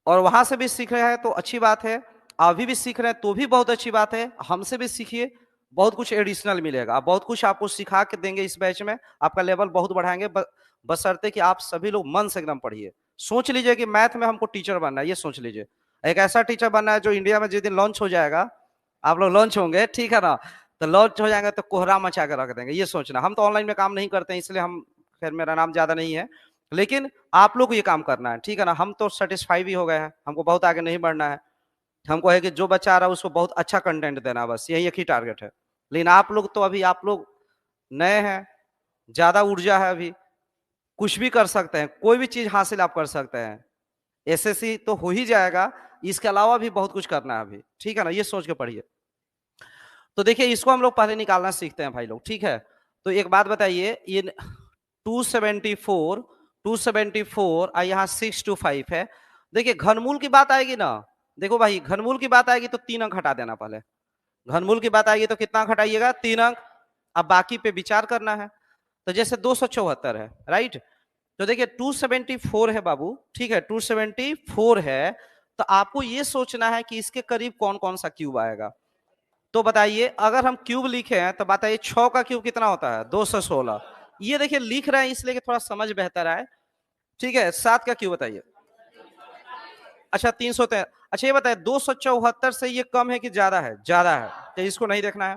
और वहां से भी सीख रहे हैं तो अच्छी बात है, अभी भी सीख रहे हैं तो भी बहुत अच्छी बात है, हमसे भी सीखिए, बहुत कुछ एडिशनल मिलेगा, बहुत कुछ आपको सिखा के देंगे इस बैच में, आपका लेवल बहुत बढ़ाएंगे, बशर्ते कि आप सभी लोग मन से एकदम पढ़िए। सोच लीजिए कि मैथ में हमको टीचर बनना है, ये सोच लीजिए, एक ऐसा टीचर बनना है जो इंडिया में जिस दिन लॉन्च हो जाएगा, आप लोग लॉन्च होंगे, ठीक है ना, तो लॉन्च हो जाएगा तो कोहरा मचा के रख देंगे, ये सोचना। हम तो ऑनलाइन में काम नहीं करते हैं इसलिए हम, खैर मेरा नाम ज्यादा नहीं है, लेकिन आप लोग को ये काम करना है, ठीक है ना। हम तो सेटिस्फाई भी हो गए हैं, हमको बहुत आगे नहीं बढ़ना है, हमको है कि जो बच्चा आ रहा है उसको बहुत अच्छा कंटेंट देना, बस यही एक ही टारगेट है। लेकिन आप लोग तो अभी आप लोग नए हैं, ज्यादा ऊर्जा है, अभी कुछ भी कर सकते हैं, कोई भी चीज हासिल आप कर सकते हैं, एसएससी तो हो ही जाएगा, इसके अलावा भी बहुत कुछ करना है अभी, ठीक है ना, ये सोच के पढ़िए। तो देखिए इसको हम लोग पहले निकालना सीखते हैं भाई लोग, ठीक है। तो एक बात बताइए, ये 274, 274 और यहाँ 625 है। देखिए घनमूल की बात आएगी ना, देखो भाई घनमूल की बात आएगी तो 3 अंक हटा देना पहले। घनमूल की बात आएगी तो कितना अंक हटाइएगा, 3 अंक। अब बाकी पे विचार करना है। तो जैसे 274 है, राइट। तो देखिए 274 है बाबू, ठीक है, 274 है। तो आपको ये सोचना है कि इसके करीब कौन कौन सा क्यूब आएगा। तो बताइए अगर हम क्यूब लिखे हैं तो बताइए 6 का क्यूब कितना होता है, 216। ये देखिए लिख रहे हैं इसलिए कि थोड़ा समझ बेहतर आए, ठीक है। 7 का क्यूब बताइए, अच्छा 313। अच्छा ये बताइए 274 से ये कम है कि ज्यादा है, ज्यादा है, तो इसको नहीं देखना है।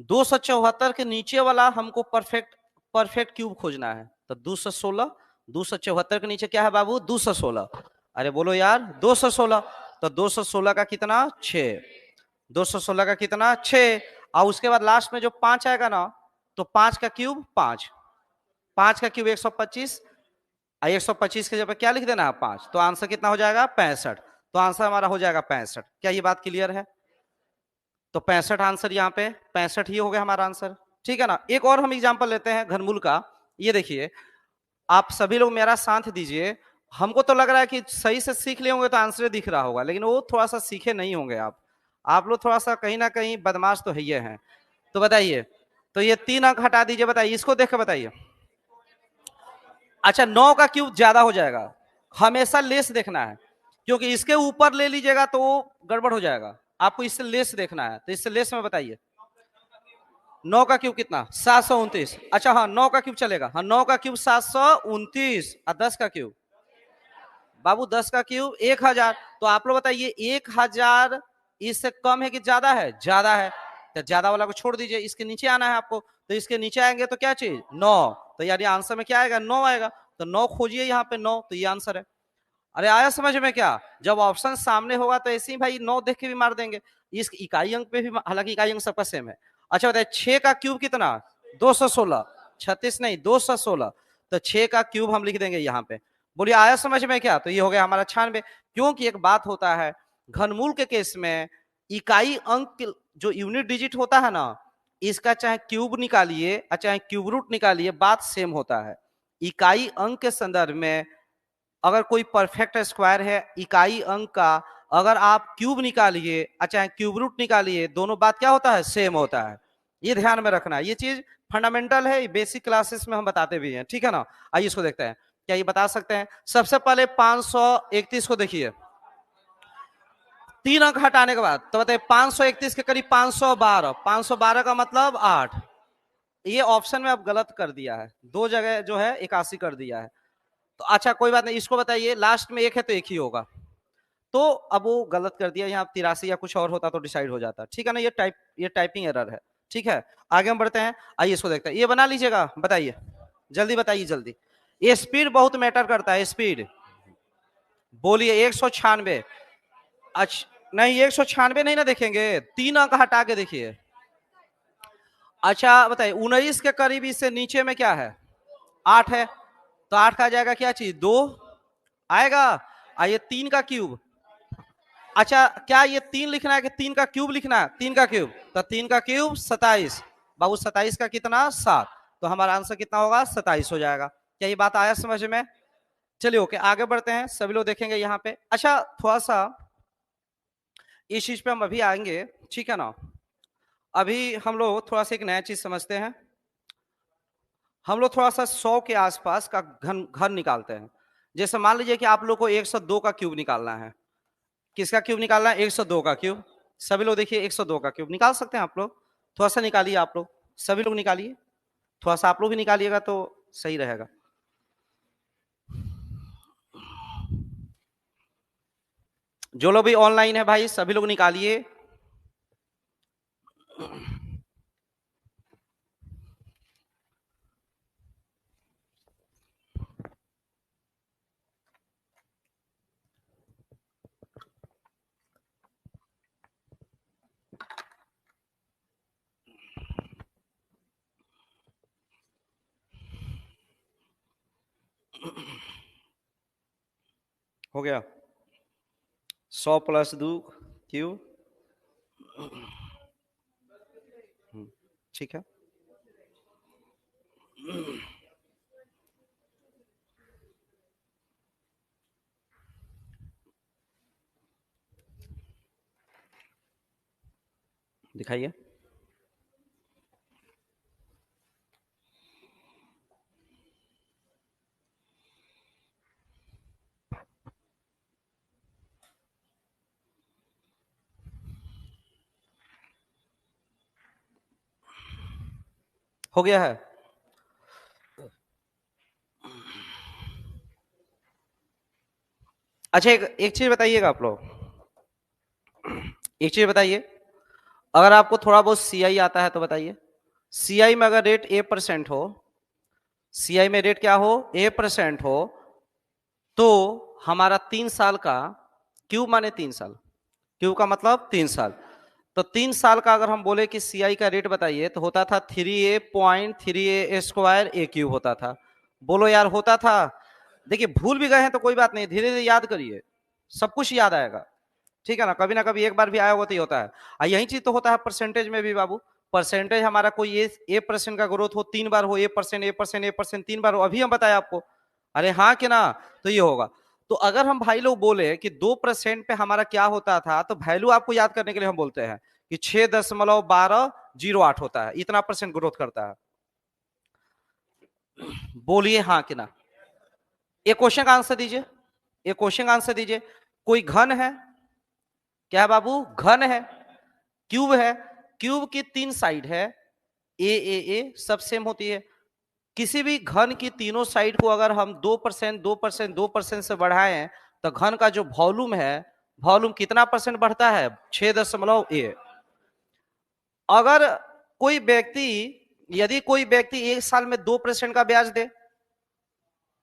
274 के नीचे वाला हमको परफेक्ट परफेक्ट क्यूब खोजना है। तो 216, 274 के नीचे क्या है बाबू, 216। अरे बोलो यार 216। तो 216 का कितना, 6। 216 का कितना, 6। और उसके बाद लास्ट में जो 5 आएगा ना, तो 5 का क्यूब 5, 5 का क्यूब 125। 125 के जगह क्या लिख देना है, 5। तो आंसर कितना हो जाएगा, 65। तो आंसर हमारा हो जाएगा 65। क्या ये बात क्लियर है। तो 65 आंसर यहाँ पे 65 ही हो गया हमारा आंसर, ठीक है ना। एक और हम एग्जांपल लेते हैं घनमूल का। ये देखिए आप सभी लोग मेरा साथ दीजिए। हमको तो लग रहा है कि सही से सीख लिए होंगे तो आंसर दिख रहा होगा, लेकिन वो थोड़ा सा सीखे नहीं होंगे आप लोग थोड़ा सा कहीं ना कहीं बदमाश तो है ही हैं। तो बताइए, तो ये 3 अंक हटा दीजिए, बताइए इसको देख के बताइए। अच्छा 9 का क्यूब ज्यादा हो जाएगा, हमेशा लेस देखना है, क्योंकि इसके ऊपर ले लीजिएगा तो गड़बड़ हो जाएगा। आपको इससे लेस देखना है, तो इससे लेस में बताइए। 9 का क्यूब कितना, 729। अच्छा हाँ 9 का क्यूब चलेगा, हाँ 9 का क्यूब 729 और 10 का क्यूब बाबू, 10 का क्यूब 1000। तो आप लोग बताइए 1000 इससे कम है कि ज्यादा है, ज्यादा है। तो ज्यादा वाला को छोड़ दीजिए, इसके नीचे आना है आपको। तो इसके नीचे आएंगे तो क्या चीज, 9। तो यार ये आंसर में क्या आएगा, 9 आएगा। तो 9 खोजिए यहाँ पे 9, तो ये आंसर है। अरे आया समझ में क्या, जब ऑप्शन सामने होगा तो ऐसे ही भाई 9 देख के भी मार देंगे। इस इकाई अंक पे भी, हालांकि इकाई अंक सबका सेम है। अच्छा बताइए 6 का क्यूब कितना, 216। 36 नहीं, 216। तो 6 का क्यूब हम लिख देंगे यहाँ पे। बोलिए आया समझ में क्या, तो ये हो गया हमारा 96। क्योंकि एक बात होता है घनमूल के केस में, इकाई अंक जो यूनिट डिजिट होता है ना, इसका चाहे क्यूब निकालिए और चाहे क्यूब रूट निकालिए, बात सेम होता है। इकाई अंक के संदर्भ में अगर कोई परफेक्ट स्क्वायर है इकाई अंक का, अगर आप क्यूब निकालिए चाहे क्यूब रूट निकालिए, दोनों बात क्या होता है, सेम होता है। ये ध्यान में रखना है, ये चीज फंडामेंटल है, बेसिक क्लासेस में हम बताते भी हैं, ठीक है ना। आइए इसको देखते हैं, क्या ये बता सकते हैं। सबसे पहले 531 को देखिए, 3 अंक हटाने के बाद तो बताइए 531 के करीब 512, 512 का मतलब 8। ये ऑप्शन में अब गलत कर दिया है, 2 जगह जो है 81 कर दिया है। तो अच्छा कोई बात नहीं, इसको बताइए लास्ट में 1 है तो 1 ही होगा। तो अब वो गलत कर दिया, यहाँ 83 या कुछ और होता तो डिसाइड हो जाता, ठीक है ना। ये टाइपिंग एरर है, ठीक है। आगे हम बढ़ते हैं, आइए इसको देखते हैं। ये बना लीजिएगा, बताइए जल्दी बताइए जल्दी। ये स्पीड बहुत मैटर करता है, स्पीड बोलिए 196। अच्छा नहीं 196 नहीं ना देखेंगे, 3 अंक हटा के देखिए। अच्छा बताइए 19 के करीब इससे नीचे में क्या है, 8 है। तो 8 का जाएगा क्या चीज, 2 आएगा। आइए 3 का क्यूब, अच्छा क्या ये 3 लिखना है कि 3 का क्यूब लिखना है, 3 का क्यूब। तो 3 का क्यूब 27 बाबू, 27 का कितना 7। तो हमारा आंसर कितना होगा, 27 हो जाएगा। क्या ये बात आया समझ में। चलिए ओके आगे बढ़ते हैं, सभी लोग देखेंगे यहाँ पे। अच्छा थोड़ा सा इस चीज पे हम अभी आएंगे, ठीक है ना। अभी हम लोग थोड़ा सा एक नया चीज समझते हैं। हम लोग थोड़ा सा 100 के आसपास का घर निकालते हैं। जैसे मान लीजिए कि आप लोग को 102 का क्यूब निकालना है। किसका क्यूब निकालना है, 102 का क्यूब। सभी लोग देखिए 102 का क्यूब निकाल सकते हैं आप लोग। थोड़ा सा निकालिए आप लोग, सभी लोग निकालिए। थोड़ा सा आप लोग भी निकालिएगा तो सही रहेगा। जो लोग भी ऑनलाइन है भाई सभी लोग निकालिए। हो गया 100 + 2 क्यूब। ठीक है। दिखाइए। हो गया है। अच्छा, एक चीज बताइएगा आप लोग, एक चीज बताइए, अगर आपको थोड़ा बहुत सीआई आता है तो बताइए। सीआई में अगर रेट A% हो, सीआई में रेट क्या हो, A% हो, तो हमारा 3 साल का क्यूब माने 3 साल, क्यूब का मतलब 3 साल, तो 3 साल का अगर हम बोले कि सीआई का रेट बताइए तो होता था 3A.3A² ए क्यूब होता था। बोलो यार, होता था? देखिए, भूल भी गए हैं तो कोई बात नहीं, धीरे धीरे याद करिए, सब कुछ याद आएगा, ठीक है ना कभी एक बार भी आया होगा तो ये होता है। यही चीज तो होता है परसेंटेज में भी बाबू। परसेंटेज हमारा कोई A% का ग्रोथ हो, 3 बार हो A%, A% 3 बार हो, अभी हम बताए आपको, अरे हाँ कि ना, तो ये होगा। तो अगर हम भाई लोग बोले कि 2% पे हमारा क्या होता था, तो वैल्यू आपको याद करने के लिए हम बोलते हैं कि 6.1208 होता है, इतना परसेंट ग्रोथ करता है। बोलिए हाँ कि ना। एक क्वेश्चन का आंसर दीजिए, एक क्वेश्चन का आंसर दीजिए। कोई घन है क्या बाबू, घन है, क्यूब है, क्यूब की 3 साइड है, ए सब सेम होती है। किसी भी घन की तीनों साइड को अगर हम 2%, 2%, 2% से बढ़ाएं तो घन का जो वॉल्यूम है, वॉल्यूम कितना परसेंट बढ़ता है, 6.1। अगर कोई व्यक्ति, यदि कोई व्यक्ति 1 साल में 2% का ब्याज दे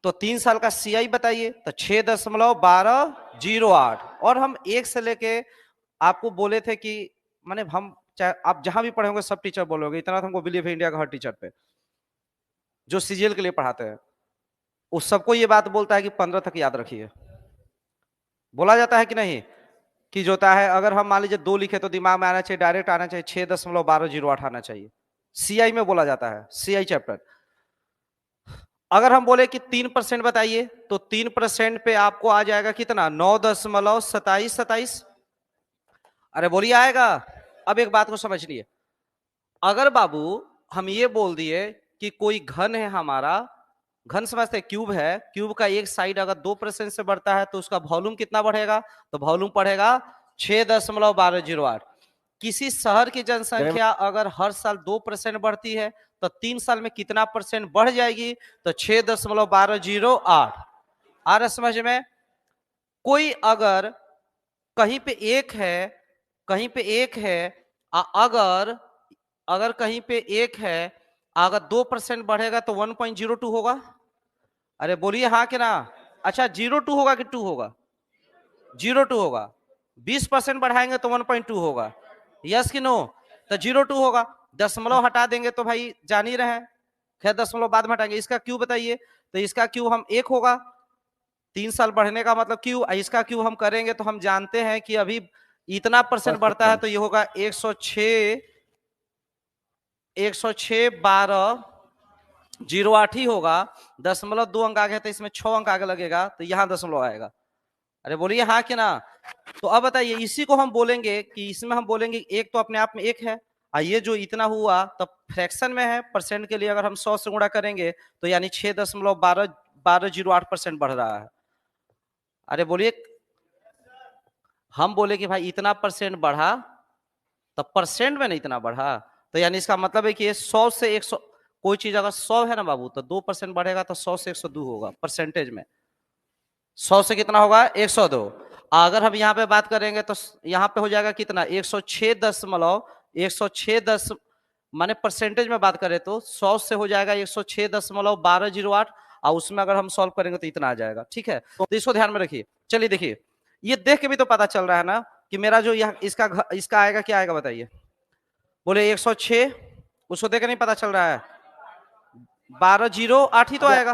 तो 3 साल का सीआई बताइए, तो 6.1208। और हम एक से लेके आपको बोले थे कि माने हम चाहे आप जहां भी पढ़े होंगे सब टीचर बोलोगे, इतना तो हमको बिलीव है इंडिया का हर टीचर पे जो सीजीएल के लिए पढ़ाते हैं, उस सबको ये बात बोलता है कि 15 तक याद रखिए। बोला जाता है कि नहीं, कि जो होता है अगर हम मान लीजिए 2 लिखे तो दिमाग में आना चाहिए, डायरेक्ट आना चाहिए 6.1208 आना चाहिए, सीआई में बोला जाता है, सीआई चैप्टर। अगर हम बोले कि 3% बताइए तो 3% पे आपको आ जाएगा कितना, 9.2727। अरे बोलिए आएगा। अब एक बात को समझ लिए, अगर बाबू हम ये बोल दिए कि कोई घन है हमारा, घन समझते क्यूब है, क्यूब का एक साइड अगर 2% से बढ़ता है तो उसका वॉल्यूम कितना बढ़ेगा, तो वॉल्यूम पड़ेगा 6.1208। किसी शहर की जनसंख्या अगर हर साल 2% बढ़ती है तो 3 साल में कितना परसेंट बढ़ जाएगी, तो 6.1208। आ रहा समझ में? कोई अगर कहीं पे एक है, कहीं पे एक है, अगर अगर कहीं पे एक है, अगर 2% बढ़ेगा तो 1.02 होगा। अरे बोलिए हाँ कि ना। अच्छा, 0.2 होगा कि 2 होगा, 0.2 होगा। 20% बढ़ाएंगे तो 1.2 होगा, यस कि नो, तो 0.2 होगा। दशमलव हटा देंगे तो भाई जान ही रहे, खैर दशमलव बाद में हटाएंगे। इसका क्यों बताइए, तो इसका क्यों हम 1 होगा, 3 साल बढ़ने का मतलब क्यों, इसका क्यों हम करेंगे तो हम जानते हैं कि अभी इतना परसेंट बढ़ता है, तो ये होगा 106 1208 ही होगा। 0.2 अंक आ गया तो इसमें 6 अंक आगे लगेगा, तो यहां दशमलव आएगा। अरे बोलिए हाँ कि ना। तो अब बताइए, इसी को हम बोलेंगे कि इसमें हम बोलेंगे एक तो अपने आप में एक है, और ये जो इतना हुआ तब फ्रैक्शन में है, परसेंट के लिए अगर हम 100 से गुणा करेंगे तो यानी 6.1208% बढ़ रहा है। अरे बोलिए, हम बोले कि भाई इतना परसेंट बढ़ा, तब परसेंट में नहीं इतना बढ़ा, तो यानी इसका मतलब है कि 100 से 100, कोई चीज अगर 100 है ना बाबू तो 2% बढ़ेगा तो 100 से 102 होगा परसेंटेज में। 100 से कितना होगा, 102। अगर हम यहाँ पे बात करेंगे तो यहाँ पे हो जाएगा कितना, 106 माने परसेंटेज में बात करें तो 100 से हो जाएगा 106.1208, और उसमें अगर हम सॉल्व करेंगे तो इतना आ जाएगा। ठीक है, तो इसको ध्यान में रखिए। चलिए देखिए, ये देख के भी तो पता चल रहा है ना कि मेरा जो यह इसका आएगा क्या आएगा बताइए, बोले 106, उसको देख के नहीं पता चल रहा है, 1208 ही तो आएगा।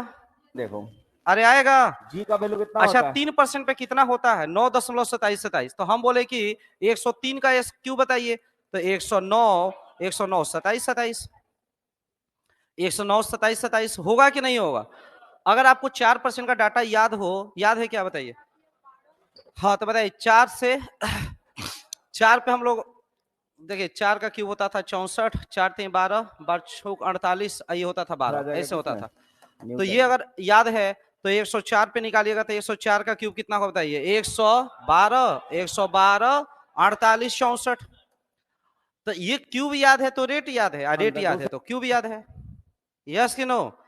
देखो, अरे आएगा जी का वैल्यू कितना अच्छा, होता है? 3% पे कितना होता है, 9.2727। तो हम बोले कि 103 का एस क्यू बताइए, तो 109 109 27 27, 109 27 27 होगा कि नहीं होगा? अगर आपको 4% का डाटा याद हो, याद है क्या बताइए? हाँ तो बताइए 4 से 4 पे हम लोग देखिए 4 का क्यूब होता था 64, 4 3 12, 12 चौक 48, ये होता था 12, ऐसे होता था। तो ये अगर याद है तो 104 पे निकालिएगा तो 104 का क्यूब कितना होगा बताइए? 112, 112 48 64। तो ये क्यूब याद है तो रेट याद है, रेट याद है तो क्यूब याद है। यस कि नो?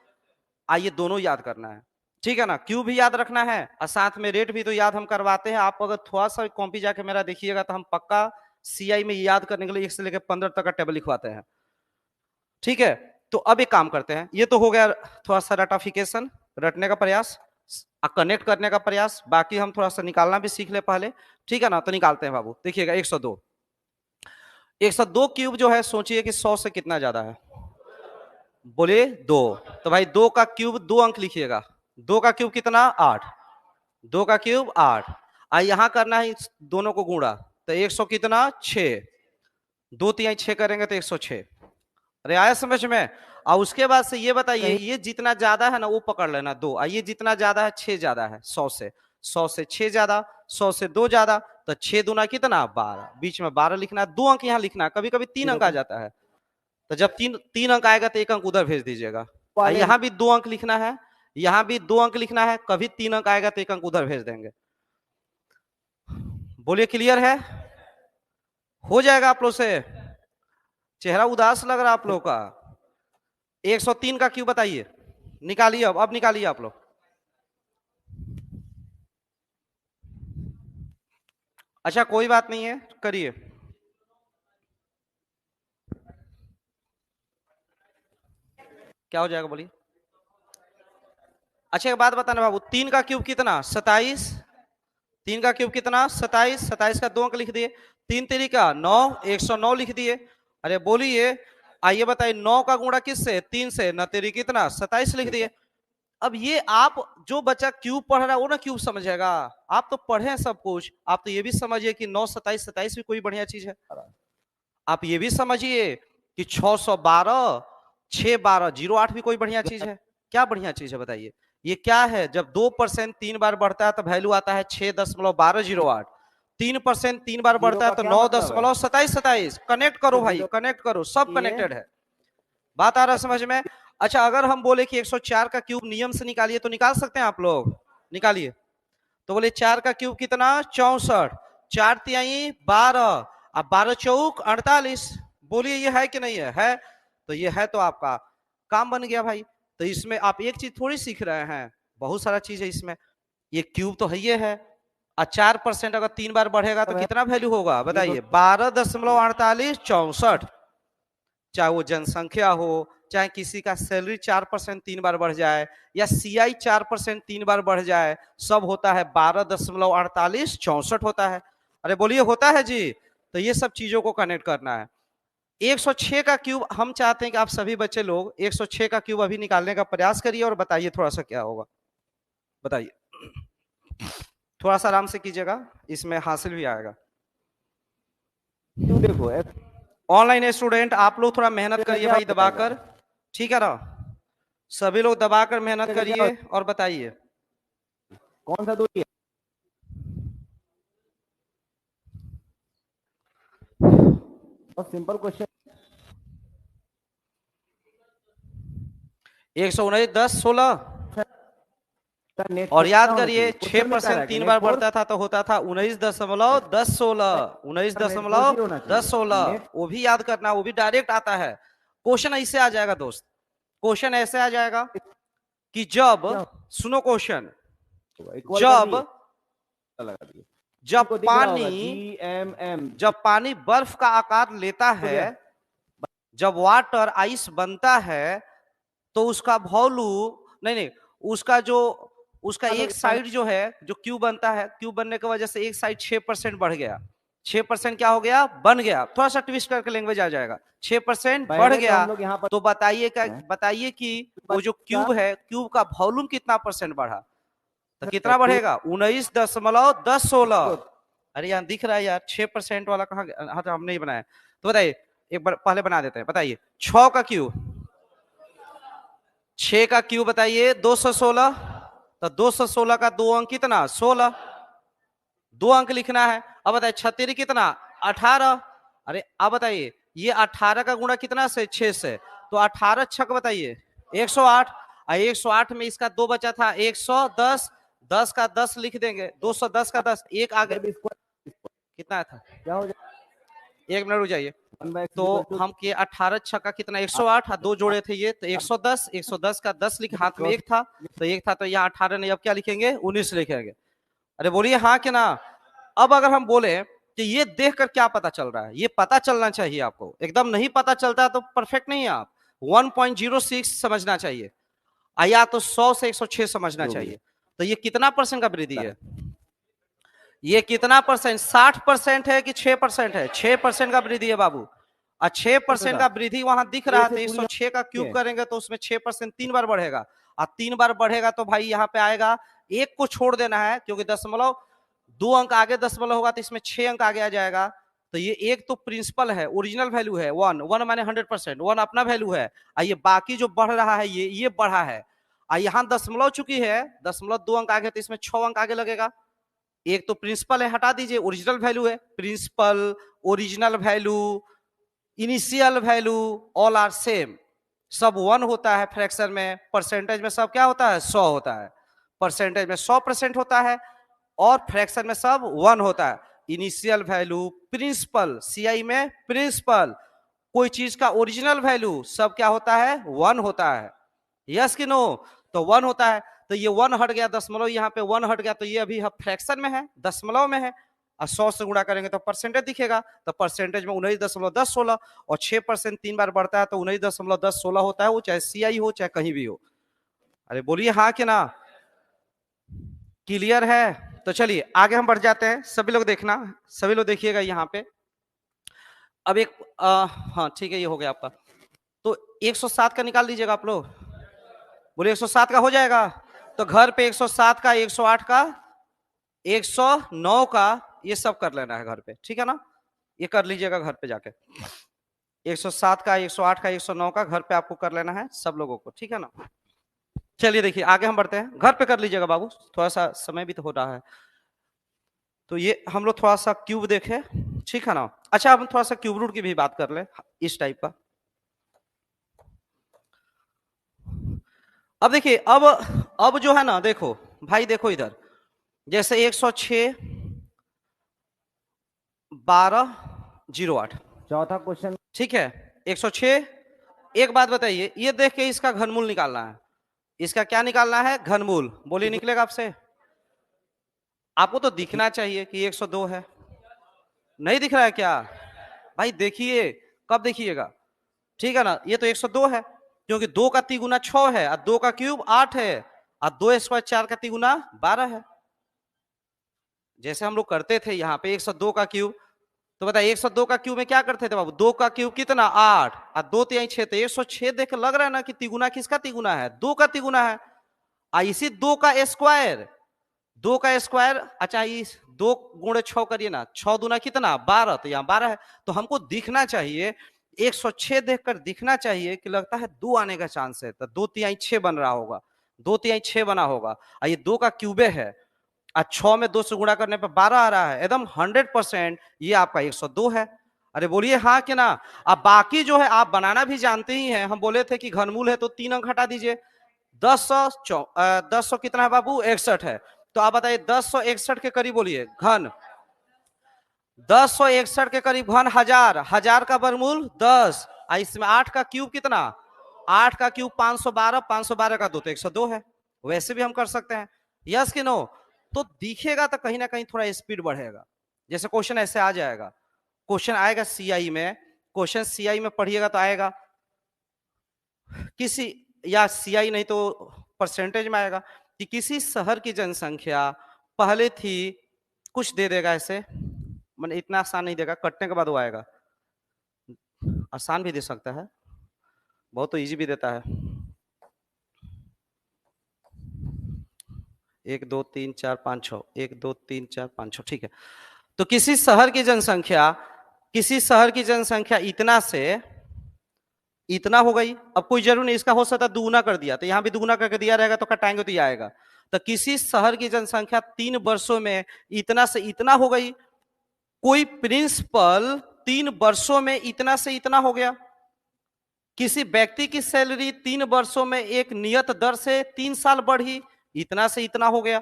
आइए दोनों याद करना है, ठीक है ना? क्यूब भी याद रखना है और साथ में रेट भी तो याद हम करवाते हैं। आप अगर थोड़ा सा कॉपी जाके मेरा देखिएगा तो हम पक्का सीआई में याद करने के लिए 1 से लेकर 15 तक का टेबल लिखवाते हैं, ठीक है? तो अब एक काम करते हैं, ये तो हो गया थोड़ा सा रटाफिकेशन, रटने का प्रयास, कनेक्ट करने का प्रयास। बाकी हम थोड़ा सा निकालना भी सीख ले पहले, ठीक है ना? तो निकालते हैं बाबू। देखिएगा 102, 102 क्यूब जो है सोचिए कि 100 से कितना ज्यादा है? बोले 2। तो भाई 2 का क्यूब 2 अंक लिखिएगा। 2 का क्यूब कितना? 8। 2 का क्यूब 8। यहां करना है दोनों को गुणा, तो 100 कितना? 6। 2 3 6 करेंगे तो 106। अरे आया समझ में? और उसके बाद से ये बताइए, ये जितना ज्यादा है ना वो पकड़ लेना 2, ये जितना ज्यादा है 6 ज्यादा है 100 से, 100 से 6 ज्यादा, 100 से 2 ज्यादा, तो 6 दूना कितना? 12। बीच में 12 लिखना है, 2 अंक यहाँ लिखना है। कभी कभी 3 अंक आ जाता है, तो जब 3 अंक आएगा तो 1 अंक उधर भेज दीजिएगा। यहाँ भी 2 अंक लिखना है, यहाँ भी 2 अंक लिखना है। कभी 3 अंक आएगा तो 1 अंक उधर भेज देंगे। बोलिए क्लियर है? हो जाएगा आप लोग से? चेहरा उदास लग रहा है आप लोग का। 103 का क्यों बताइए, निकालिए अब निकालिए आप लोग। अच्छा कोई बात नहीं है, करिए। क्या हो जाएगा बोलिए? अच्छा एक बात बताना बाबू, 3 का क्यूब कितना? 27। 3 का क्यूब कितना? 27। 27 का 2 अंक लिख दिए। 3 3 का 9, 109 लिख दिए। अरे बोलिए, आइए बताइए 9 का गुणा किससे? 3 से, न तेरी कितना? 27 लिख दिए। अब ये आप जो बच्चा क्यूब पढ़ रहा है वो ना क्यूब समझेगा। आप तो पढ़े सब कुछ, आप तो ये भी समझिए कि 9 27 27 भी कोई बढ़िया चीज है। आप ये भी समझिए कि 612 612 08 भी कोई बढ़िया चीज है। क्या बढ़िया चीज है बताइए? ये क्या है? जब 2% 3 बार बढ़ता है तो वैल्यू आता है 6.1208। 3% 3 बार बढ़ता है तो 9.2727। कनेक्ट करो भाई, कनेक्ट करो, सब कनेक्टेड है। बात आ रहा है समझ में? अच्छा अगर हम बोले कि 104 का क्यूब नियम से निकालिए तो निकाल सकते हैं आप लोग? निकालिए। तो बोले 4 का क्यूब कितना? 64। 4 तिहाई 12, अब 12 चौक 48। बोलिए ये है कि नहीं है? है। तो ये है तो आपका काम बन गया भाई। तो इसमें आप एक चीज थोड़ी सीख रहे हैं, बहुत सारा चीज है इसमें। ये क्यूब तो है ये है, और 4% अगर 3 बार बढ़ेगा तो कितना वैल्यू होगा बताइए? 12.4864। चाहे वो जनसंख्या हो, चाहे किसी का सैलरी 4% 3 बार बढ़ जाए, या सीआई 4% 3 बार बढ़ जाए, सब होता है 12.4864 होता है। अरे बोलिए होता है जी? तो ये सब चीजों को कनेक्ट करना है। 106 का क्यूब हम चाहते हैं कि आप सभी बच्चे लोग 106 का क्यूब अभी निकालने का प्रयास करिए और बताइए थोड़ा सा क्या होगा, बताइए। थोड़ा सा आराम से कीजिएगा, इसमें हासिल भी आएगा। देखो ऑनलाइन स्टूडेंट आप लोग थोड़ा मेहनत करिए भाई दबाकर, ठीक है ना? सभी लोग दबाकर मेहनत करिए और बताइए कौन सा दूरी है? और सिंपल क्वेश्चन। 119 10 16। और याद करिए 6% 3 बार बढ़ता था तो होता था 19.1016। 19.1016 वो भी याद करना, वो भी डायरेक्ट आता है। क्वेश्चन ऐसे आ जाएगा दोस्त, क्वेश्चन ऐसे आ जाएगा कि जब, सुनो क्वेश्चन, जब पानी बर्फ का आकार लेता है, जब वाटर आइस बनता है तो उसका वॉल्यूम नहीं उसका जो उसका एक साइड जो है, जो क्यूब बनता है, क्यूब बनने की वजह से एक साइड 6% बढ़ गया। 6% क्या हो गया? बन गया। थोड़ा सा ट्विस्ट करके लैंग्वेज आ जाएगा। 6% बढ़ गया तो बताइए बताइए कि वो जो क्यूब है, क्यूब का वॉल्यूम कितना परसेंट बढ़ा? तो कितना बढ़ेगा? 19.1016। अरे यहाँ दिख रहा है यार 6% वाला कहाँ? हाँ तो हम नहीं बनाया। तो बताइए एक बार पहले बना देते हैं, बताइए 6 का क्यूब, 6 का क्यूब बताइए 216, तो 216 का 2 अंक कितना 16, 2 अंक लिखना है। अब बताइए 36 कितना 18, अरे अब बताइए ये 18 का गुणा कितना से 6 से, तो 18 छक बताइए 108, 108 में इसका 2 बचा था 110, 10 का 10 लिख देंगे, 210 का 10, एक आगे कितना था, क्या हो जाएगा? 1 मिनट रुक जाइए। 1/x तो equal to हम किए 18 छक्का कितना 108, दो जोड़े थे ये तो 110, 110 का 10 लिख, हाथ में एक था तो एक था, तो यहाँ 18 नहीं, अब क्या लिखेंगे 19 लिखेंगे। अरे बोलिए हाँ कि ना। अब अगर हम बोले कि ये देखकर क्या पता चल रहा है, ये पता चलना चाहिए आपको, एकदम नहीं पता चलता तो परफेक्ट नहीं है आप। 1.06 समझना चाहिए, या तो 100 से 106 समझना चाहिए। तो ये कितना परसेंट का वृद्धि है, ये कितना परसेंट, 60% है कि 6% है, 6% का वृद्धि है बाबू। और 6% का वृद्धि वहां दिख रहा था, 106 का क्यूब करेंगे तो उसमें 6% 3 बार बढ़ेगा, और 3 बार बढ़ेगा तो भाई यहाँ पे आएगा, एक को छोड़ देना है क्योंकि दशमलव 2 अंक आगे दशमलव होगा तो इसमें 6 अंक आगे आ जाएगा। तो ये एक तो प्रिंसिपल है, ओरिजिनल वैल्यू है 1, 1 माने 100%, 1 अपना वैल्यू है, और ये बाकी जो बढ़ रहा है ये बढ़ा है। और यहाँ दशमलव चुकी है, दशमलव 2 अंक आगे तो इसमें 6 अंक आगे लगेगा। एक तो प्रिंसिपल है, हटा दीजिए, ओरिजिनल वैल्यू है, principal, original value, initial value all are same, सब 1 होता है फ्रैक्शन में, परसेंटेज में सब क्या होता है 100 होता है, परसेंटेज में 100% होता है और फ्रैक्शन में सब 1 होता है। इनिशियल वैल्यू, प्रिंसिपल, सीआई में प्रिंसिपल, कोई चीज का ओरिजिनल वैल्यू सब क्या होता है 1 होता है, यस कि नो, तो 1 होता है। तो ये 1 हट गया, दशमलव यहाँ पे 1 हट गया, तो ये अभी फ्रैक्शन में है, दशमलव में है, और 100 से गुणा करेंगे तो परसेंटेज दिखेगा, तो परसेंटेज में 19.1016, और 6% 3 बार बढ़ता है तो 19.1016 होता है, वो चाहे सीआई हो चाहे कहीं भी हो। अरे बोलिए हाँ कि ना, क्लियर है। तो चलिए आगे हम बढ़ जाते हैं, सभी लोग देखना, सभी लोग देखिएगा यहाँ पे। अब एक हाँ ठीक है, ये हो गया आपका। तो 107 का निकाल लीजिएगा आप लोग, बोले 107 का हो जाएगा, तो घर पे 107 का, 108 का, 109 का, ये सब कर लेना है घर पे, ठीक है ना, ये कर लीजिएगा घर पे जाके। 107 का, 108 का, 109 का घर पे आपको कर लेना है सब लोगों को, ठीक है ना। चलिए देखिए आगे हम बढ़ते हैं, घर पे कर लीजिएगा बाबू, थोड़ा सा समय भी तो हो रहा है। तो ये हम लोग थोड़ा सा क्यूब देखे, ठीक है ना। अच्छा हम थोड़ा सा क्यूब रूट की भी बात कर ले, इस टाइप का। अब देखिए अब जो है ना, देखो भाई देखो इधर, जैसे 106 1208, चौथा क्वेश्चन, ठीक है 106। एक बात बताइए, ये देख के इसका घनमूल निकालना है, इसका क्या निकालना है घनमूल, बोलिए निकलेगा आपसे, आपको तो दिखना चाहिए कि 102 है, नहीं दिख रहा है क्या भाई, देखिए कब देखिएगा, ठीक है ना। ये तो 102 है क्योंकि 2 का तिगुना 6 है, और 2 का क्यूब 8 है, और 2 स्क्वायर 4 का तिगुना 12 है, जैसे हम लोग करते थे यहाँ पे 102 का क्यूब। तो बताइए 102 का क्यूब में क्या करते थे बाबू, 2 का क्यूब कितना 8, और 2 तिहाई 6, तो 106 देख के लग रहा है ना कि तिगुना किसका तिगुना है, 2 का तिगुना है। इसी 2 का स्क्वायर, 2 का स्क्वायर, अच्छा इस 2 गुणे 6 करिए ना, 6 दूना कितना 12, तो यहाँ 12 है। तो हमको दिखना चाहिए 106 देखकर दिखना चाहिए कि लगता है 2 आने का चांस है, तो 2 तिहाई 6 बन रहा होगा, 2 तिहाई 6 बना होगा, और ये 2 का क्यूबे है, और 6 में 2 से गुणा करने पर 12 आ रहा है, एकदम 100% ये आपका 102 है। अरे बोलिए हाँ कि ना। अब बाकी जो है आप बनाना भी जानते ही हैं, हम बोले थे कि घनमूल है तो 3 अंक हटा दीजिए, 10 कितना है बाबू 61 है, तो आप बताइए 1061 के करीब बोलिए घन, 1061 के करीब घन, हजार, हजार का वर्गमूल 10, इसमें 8 का क्यूब कितना, 8 का क्यूब 512, 512 का 2 तो 102 है, वैसे भी हम कर सकते हैं, यस कि नो। तो दिखेगा तो कहीं ना कहीं थोड़ा स्पीड बढ़ेगा, जैसे क्वेश्चन ऐसे आ जाएगा, क्वेश्चन आएगा सीआई में, क्वेश्चन सीआई में पढ़िएगा तो आएगा किसी, या सीआई नहीं तो परसेंटेज में आएगा कि किसी शहर की जनसंख्या पहले थी, कुछ दे देगा ऐसे, मैंने इतना आसान नहीं देगा, कटने के बाद वो आएगा, आसान भी दे सकता है, बहुत तो इजी भी देता है, 1 2 3 4 5 6, 1 2 3 4 5 6, ठीक है। तो किसी शहर की जनसंख्या किसी शहर की जनसंख्या इतना से इतना हो गई। अब कोई जरूर नहीं, इसका हो सकता दुगुना कर दिया, तो यहां भी दुगुना करके दिया रहेगा तो कटाएंगे तो ये आएगा। तो किसी शहर की जनसंख्या 3 वर्षों में इतना से इतना हो गई। कोई प्रिंसिपल 3 वर्षों में इतना से इतना हो गया। किसी व्यक्ति की सैलरी 3 वर्षों में एक नियत दर से 3 साल बढ़ी, इतना से इतना हो गया।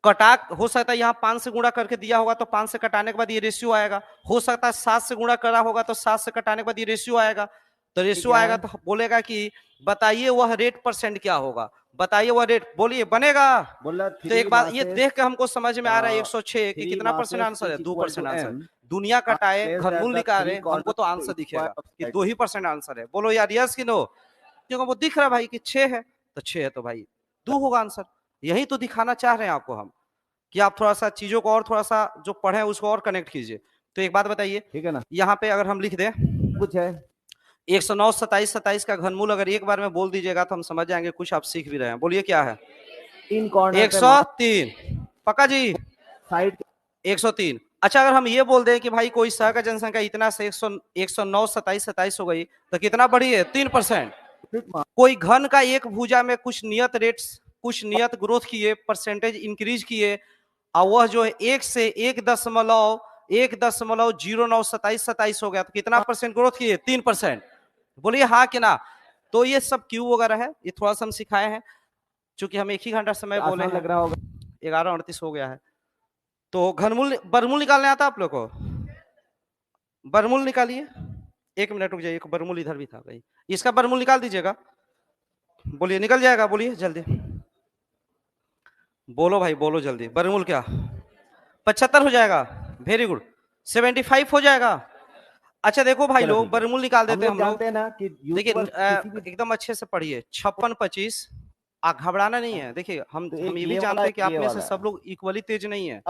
कटा हो सकता है यहाँ 5 से गुणा करके दिया होगा तो 5 से कटाने के बाद ये रेशियो आएगा। हो सकता है 7 से गुणा करा होगा तो 7 से कटाने के बाद ये रेशियो आएगा। तो रेशियो आएगा तो बोलेगा कि बताइए वह रेट परसेंट क्या होगा, बताइए वह रेट, बोलिए बनेगा। तो एक बात ये देख के हमको समझ में आ रहा है 106 कि कितना परसेंट आंसर है, 2% आंसर। दुनिया कटाए घनमूल निकाले हमको तो आंसर दिखेगा कि 2% आंसर है। बोलो यार यस कि नो, क्योंकि वो दिख रहा है भाई कि 6 है तो 6 है तो भाई 2 होगा आंसर। यही तो दिखाना चाह रहे हैं आपको हम कि आप थोड़ा सा चीजों को और थोड़ा सा जो पढ़े उसको और कनेक्ट कीजिए। तो एक बात बताइए, ठीक है ना, यहाँ पे अगर हम लिख दें कुछ है 109 27 27 का घनमूल अगर एक बार में बोल दीजिएगा तो हम समझ जाएंगे कुछ आप सीख भी रहे हैं। बोलिए क्या है? 3 कॉर्नर 103 पक्का जी, साइड 103। अच्छा अगर हम ये बोल दें कि भाई कोई शहर का जनसंख्या इतना से 109 27 27 हो गई तो कितना बढ़ी है? 3%। कोई घन का एक भुजा में कुछ नियत रेट्स कुछ नियत ग्रोथ किए, परसेंटेज इंक्रीज किए, और वह जो है 1 से 1.09 27 27 हो गया तो कितना परसेंट ग्रोथ किए? 3%। बोलिए हाँ कि ना। तो ये सब क्यों वगैरह है, ये थोड़ा सा हम सिखाए हैं, चूंकि हम 1 ही घंटा समय बोले हैं, लग रहा होगा 11:38 हो गया है। तो घनमूल बर्मूल निकालने आता आप लोग को? बर्मूल निकालिए, 1 मिनट रुक जाइए, बर्मूल इधर भी था भाई, इसका बर्मूल निकाल दीजिएगा। बोलिए निकल जाएगा, बोलिए जल्दी बोलो भाई, बोलो जल्दी। बर्मूल क्या 75 हो जाएगा? Very good. 75 हो जाएगा। अच्छा देखो भाई लोग बर्मूल निकाल देते हैं हम लोग ना कि देखिए एकदम अच्छे से पढ़िए। 56 25 घबराना नहीं है। देखिए हम ये भी जानते हैं कि आप में से सब लोग इक्वली तेज नहीं है,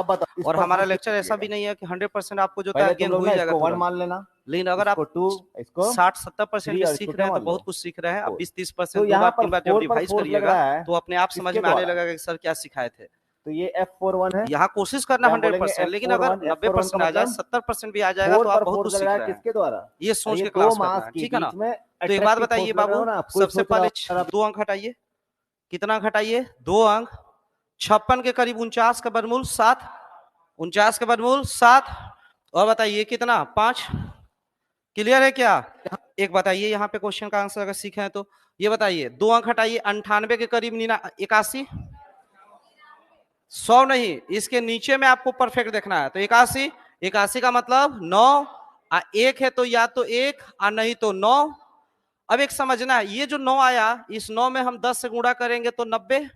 और हमारा लेक्चर ऐसा भी नहीं है कि 100% आपको जो गेन हो ही जाएगा मान लेना। लेकिन अगर आप 60-70% भी सीख रहे हैं तो बहुत कुछ सीख रहे हैं। अब 20-30% 2 बार 3 बार जब रिवाइज करिएगा तो अपने आप समझ में आने लगेगा कि सर क्या सिखाए थे। तो ये F41 है, यहाँ कोशिश करना 100%, लेकिन अगर 90% आ जाए 70% भी आ जाएगा तो आप बहुत कुछ सीख रहे हैं। किसके द्वारा? ये सोच के क्लास करना है, ठीक है ना। तो एक बात बताइए बाबू, सबसे पहले 2 अंक हटाइए। कितना अंक हटाइए? 2 अंक। 56 के करीब 49 का वर्गमूल 7, 49 का वर्गमूल 7, और बताइए कितना? 5। क्लियर है क्या? एक बताइए यहाँ पे क्वेश्चन का आंसर अगर सीखे हैं तो ये बताइए। 2 अंक हटाइए। 98 के करीब 81, 100 नहीं, इसके नीचे में आपको परफेक्ट देखना है। तो 81, 81 का मतलब 9, 1 है तो या तो 1 और नहीं तो 9। अब एक समझना है, ये जो 9 आया, इस 9 में हम 10 से गुणा करेंगे तो 90,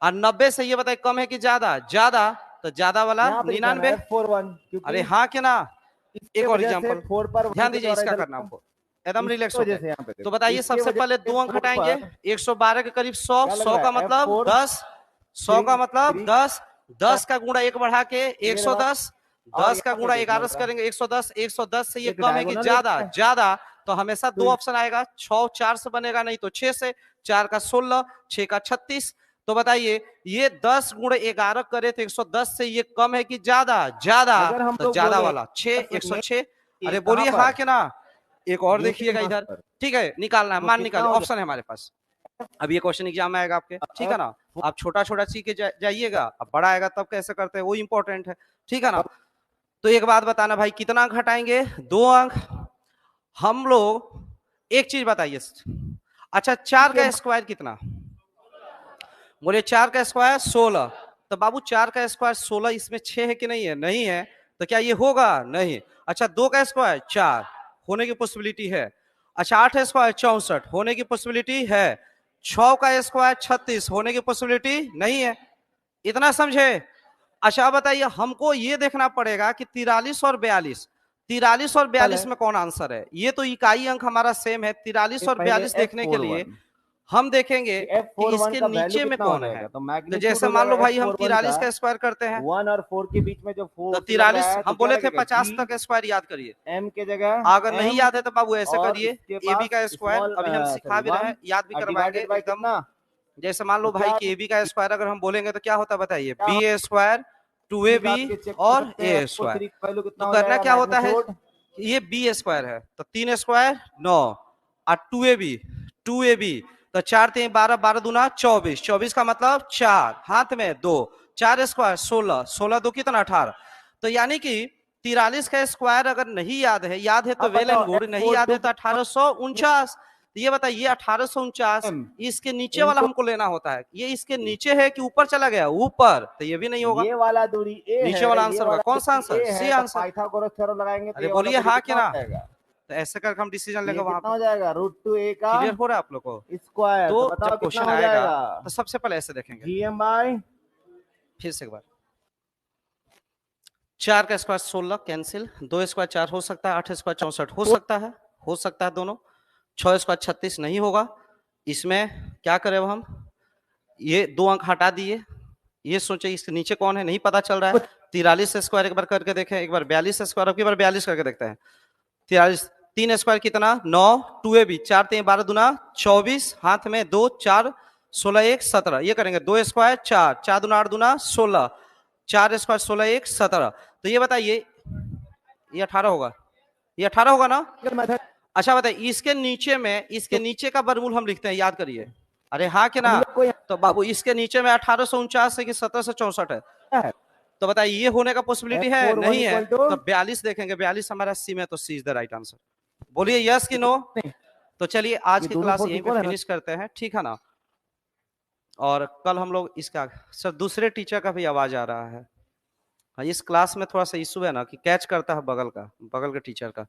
और 90 से ये बताइए कम है कि ज्यादा? ज्यादा, तो ज्यादा वाला 99। अरे हाँ क्या ना। एक और एग्जांपल ध्यान दीजिए, इसका करना आपको एकदम रिलैक्स हो जाए। तो बताइए सबसे पहले 2 अंक हटाएंगे। 112 के करीब 100, 100 का मतलब 10, 100 का मतलब 10, 10 का गुणा 1 बढ़ा के 110, 10 का गुणा 11 से करेंगे 110, 110 से ये कम है कि ज्यादा? ज्यादा, तो हमेशा 2 ऑप्शन आएगा। 6 4 से बनेगा, नहीं तो 6 से। 4 का 16, 6 का 36। तो बताइए ये 10 गुणा 11 करे तो 110 से ये कम है कि ज्यादा? ज्यादा, तो ज्यादा वाला 6, 106। अरे बोलिए हाँ कि ना। एक और देखिएगा इधर, ठीक है, निकालना है, मान निकालिए, ऑप्शन है हमारे पास। अब ये क्वेश्चन एग्जाम में आएगा आपके, ठीक है ना। आप छोटा छोटा सीख के जाइएगा, अब बड़ा आएगा तब कैसे करते हैं वो इंपॉर्टेंट है, ठीक है ना। तो एक बात बताना भाई, कितना अंक हटाएंगे? 2 अंक। हम लोग एक चीज बताइए, अच्छा 4 का स्क्वायर कितना? बोले 4 का स्क्वायर 16। तो बाबू 4 का स्क्वायर 16, इसमें 6 है कि नहीं है? नहीं है, तो क्या ये होगा? नहीं। अच्छा 2 का स्क्वायर 4 होने की पॉसिबिलिटी है। अच्छा 8 स्क्वायर 64 होने की पॉसिबिलिटी है। 6 का स्क्वायर 36 होने की पॉसिबिलिटी नहीं है। इतना समझे? अच्छा बताइए, हमको ये देखना पड़ेगा कि 43 और 42, 43 और 42 में कौन आंसर है। ये तो इकाई अंक हमारा सेम है। 43 और 42 देखने के लिए हम देखेंगे कि इसके नीचे में कौन है। तो जैसे मान लो भाई हम 43 का स्क्वायर करते हैं, 1 और 4 के बीच में जो 4 तो 43 हम बोले थे 50 तक स्क्वायर याद करिए। m के जगह अगर नहीं याद है तो बाबू ऐसे करिए, AB का स्क्वायर अभी हम सिखा भी रहे हैं, याद भी करवाएंगे एकदम। जैसे मान लो भाई कि AB का स्क्वायर अगर हम बोलेंगे तो क्या होता है बताइए? BA स्क्वायर 2ab और a स्क्वायर। F43 का वैल्यू कितना तो हो करना जाएगा क्या होता है, मैग्नीट्यूड? ये b स्क्वायर है तो 3 स्क्वायर 9 और 2ab तो 4 3 12 12 दूना 24, 24 का मतलब 4 हाथ में 2, 4 स्क्वायर 16, 16 दो कितना 18। तो यानी कि 43 का स्क्वायर अगर नहीं याद है तो अब वेल एंड बताओ गुड, नहीं याद है तो 1849। ये बताइए 1849 इसके नीचे वाला इनको हमको लेना होता है, ये इसके नीचे है कि ऊपर चला गया ऊपर, तो ये भी नहीं होगा। ये वाला दूरी ए नीचे वाला है, ये आंसर होगा, वाला कौन सा दूरी आंसर, ए सी है, तो आंसर। पाइथागोरस थ्योरम लगाएंगे तो अरे ये वाला बोलिए दूरी हाँ कि कितना हो ना, जाएगा? तो ऐसे करके हम डिसीजन लेंगे ये वहां कितना पे। हो जाएगा √2a का क्लियर हो रहा है आप लोग को। स्क्वायर, तो तो बताओ जब कितना क्वेश्चन हो आएगा जाएगा? तो सबसे पहले ऐसे देखेंगे, GM/। फिर से एक बार। 4 का स्क्वायर 16 कैंसिल, 2 स्क्वायर 4 हो सकता है, 8 स्क्वायर 64 हो सकता है दोनों, 6 स्क्वायर 36 नहीं होगा। इसमें क्या करें अब हम, ये 2 अंक हटा दिए, ये सोचे इसके नीचे कौन है नहीं पता चल रहा है। 43 स्क्वायर एक बार करके देखें, एक बार 42 स्क्वायर, अब की बार 42 करके देखते हैं। 43 3 स्क्वायर कितना 9, 2ab 4 3 12 दूना 24, हाथ में 2 4 16 1 17, ये करेंगे 2 स्क्वायर 4 4 दूना 8 दूना 16, 4 स्क्वायर 16 1 17। तो ये बताइए ये 18 होगा, ये 18 होगा ना। मेथड अच्छा बताइए इसके नीचे में, इसके नीचे का वर्गमूल हम लिखते हैं, याद करिए। अरे हाँ कि हम ना। लोग को तो बाबू इसके नीचे में 1849 है कि 1764 है, यहाँ है तो बताइए ये होने का पॉसिबिलिटी है F41 नहीं है। इक्वल टू तो 42 देखेंगे, 42 हमारा सी में, तो सी इज द राइट आंसर। बोलिए यस कि नो। नहीं, तो चलिए आज ये की दोनों क्लास फोर्स यहीं पे इक्वल है ना? फिनिश करते हैं, ठीक है ना। और कल हम लोग इसका, सर दूसरे टीचर का भी आवाज आ रहा है। हाँ, इस क्लास में थोड़ा सा इशू है ना कि कैच करता है बगल का, बगल के टीचर का है।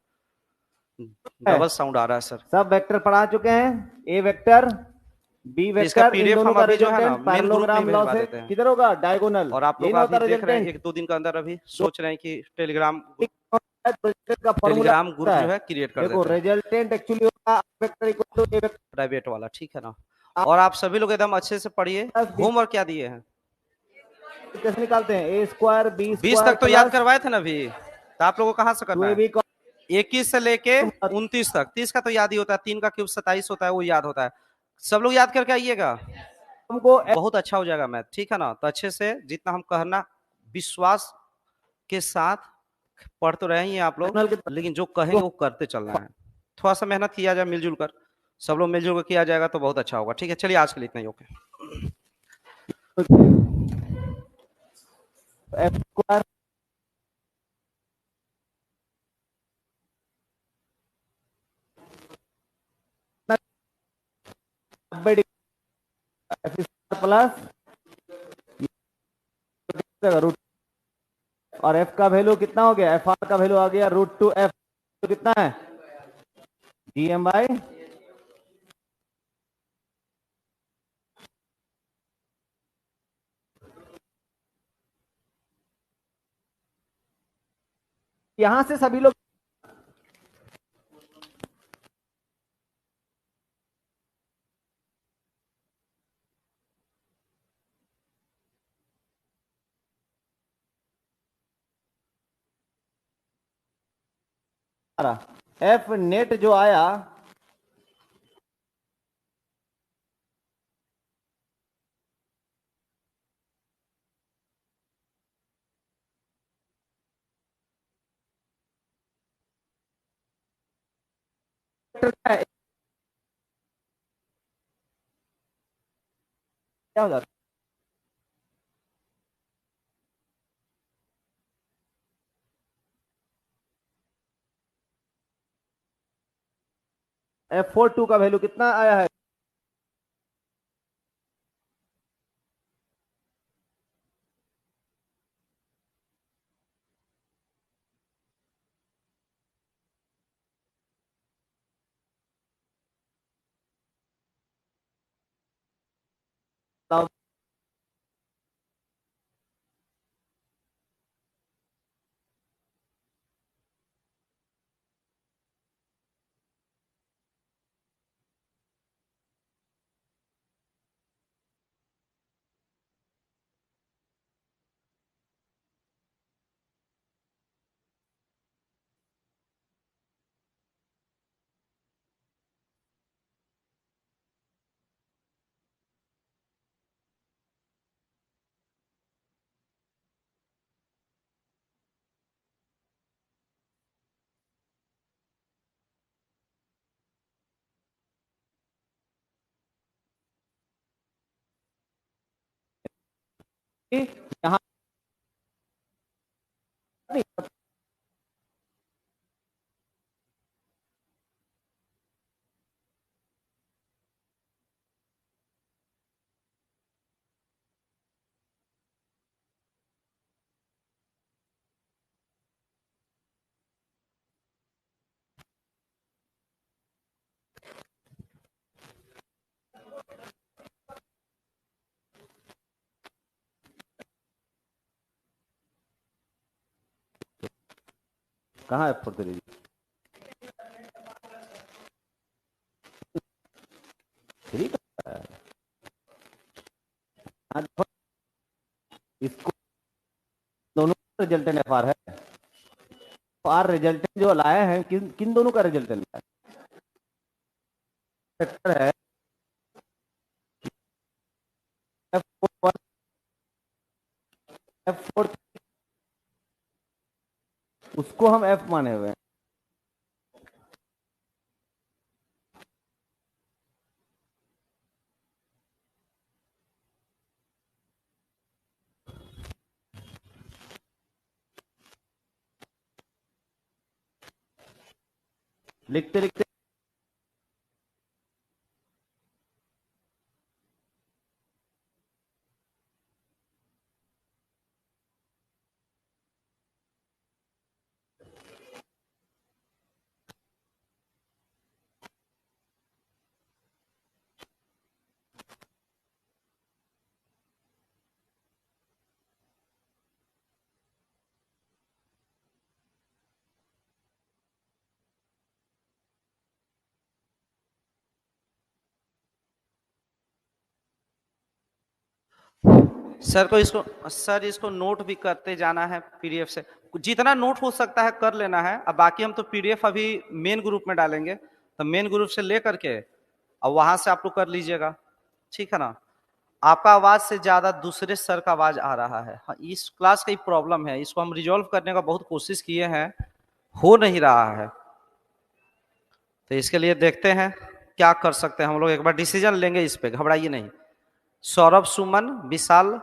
डबल साउंड आ रहा है सर। सब वेक्टर पढ़ा चुके हैं, ए वेक्टर बी तो इसका वेक्टर, इन पीडीएफ दोनों हम का अभी जो है ना रिजल्टेंट मेन ग्रुप में ही पैरेललोग्राम लॉ भेजवा से देते हैं। किधर होगा? डायगोनल। और आप यही लोग ना होता अभी देख रहे हैं रिजल्टेंट। 1-2 दिन के अंदर अभी सोच रहे हैं कि टेलीग्राम का फॉर्मूला ग्रुप होता है। जो है क्रिएट कर देखो देते हैं, रिजल्टेंट एक्चुअली होगा vector equal to A vector private वाला, ठीक है ना। और आप सभी लोग एकदम अच्छे से पढ़िए। Plus B. होमवर्क क्या दिए हैं, कैसे निकालते हैं? ए स्क्वायर बी 20 स्क्वायर तक तो याद प्लस करवाए थे ना अभी, तो आप लोगों को कहाँ से टू करना ए है। बी 21 से लेके 29 तक, 30 का तो याद ही होता है, 3 का क्यूब 27 होता है, वो याद होता है। सब लोग याद करके आइएगा, हमको बहुत अच्छा हो जाएगा मैथ, ठीक है ना। तो अच्छे से जितना हम कहना विश्वास के साथ पढ़ तो रहे ही हैं आप लोग, एक्सटर्नल के लेकिन जो कहेंगे वो करते चलना है। थोड़ा सा मेहनत किया जाए मिलजुल कर, सब लोग मिलजुल कर किया जाएगा तो बहुत अच्छा होगा, ठीक है। चलिए आज के लिए इतना ही, okay. F square plus root, और एफ का वैल्यू कितना हो गया? एफ आर का वैल्यू आ गया √2f, तो कितना है? GM/। यहां से सभी लोग एफ नेट जो आया क्या हो जाता है? F42 का वैल्यू कितना आया है? यहाँ कहाँ F4 तेरी थ्री इसको दोनों रिजल्टेंट एफ आर है। आर रिजल्टेंट जो लाए हैं किन किन दोनों का रिजल्टेंट है? फैक्टर है F4 F4 उसको हम F माने हुए हैं। लिखते लिखते सर इसको नोट भी करते जाना है पीडीएफ से, जितना नोट हो सकता है कर लेना है। अब बाकी हम तो पीडीएफ अभी मेन ग्रुप में डालेंगे, तो मेन ग्रुप से ले करके अब वहां से आप लोग कर लीजिएगा, ठीक है ना। आपका आवाज से ज्यादा दूसरे सर का आवाज आ रहा है। हाँ, इस क्लास का ही प्रॉब्लम है, इसको हम रिजॉल्व करने का बहुत कोशिश किए हैं, हो नहीं रहा है। तो इसके लिए देखते हैं क्या कर सकते हैं हम लोग, एक बार डिसीजन लेंगे इस पे, घबराइए नहीं। सौरभ, सुमन, विशाल,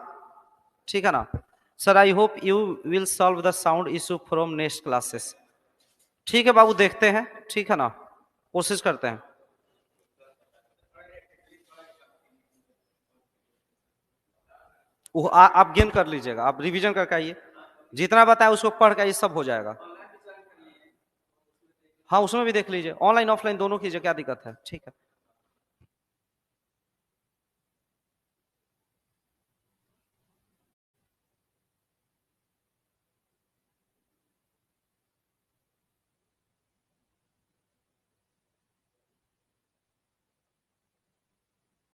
ठीक है ना। Sir I hope you will solve the sound issue from next classes. ठीक है बाबू, देखते हैं, ठीक है ना, कोशिश करते हैं। आप गेन कर लीजिएगा, आप रिवीजन करके आइए, जितना बताया उसको पढ़ के ये सब हो जाएगा। हाँ उसमें भी देख लीजिए, ऑनलाइन ऑफलाइन दोनों कीजिए, क्या दिक्कत है, ठीक है।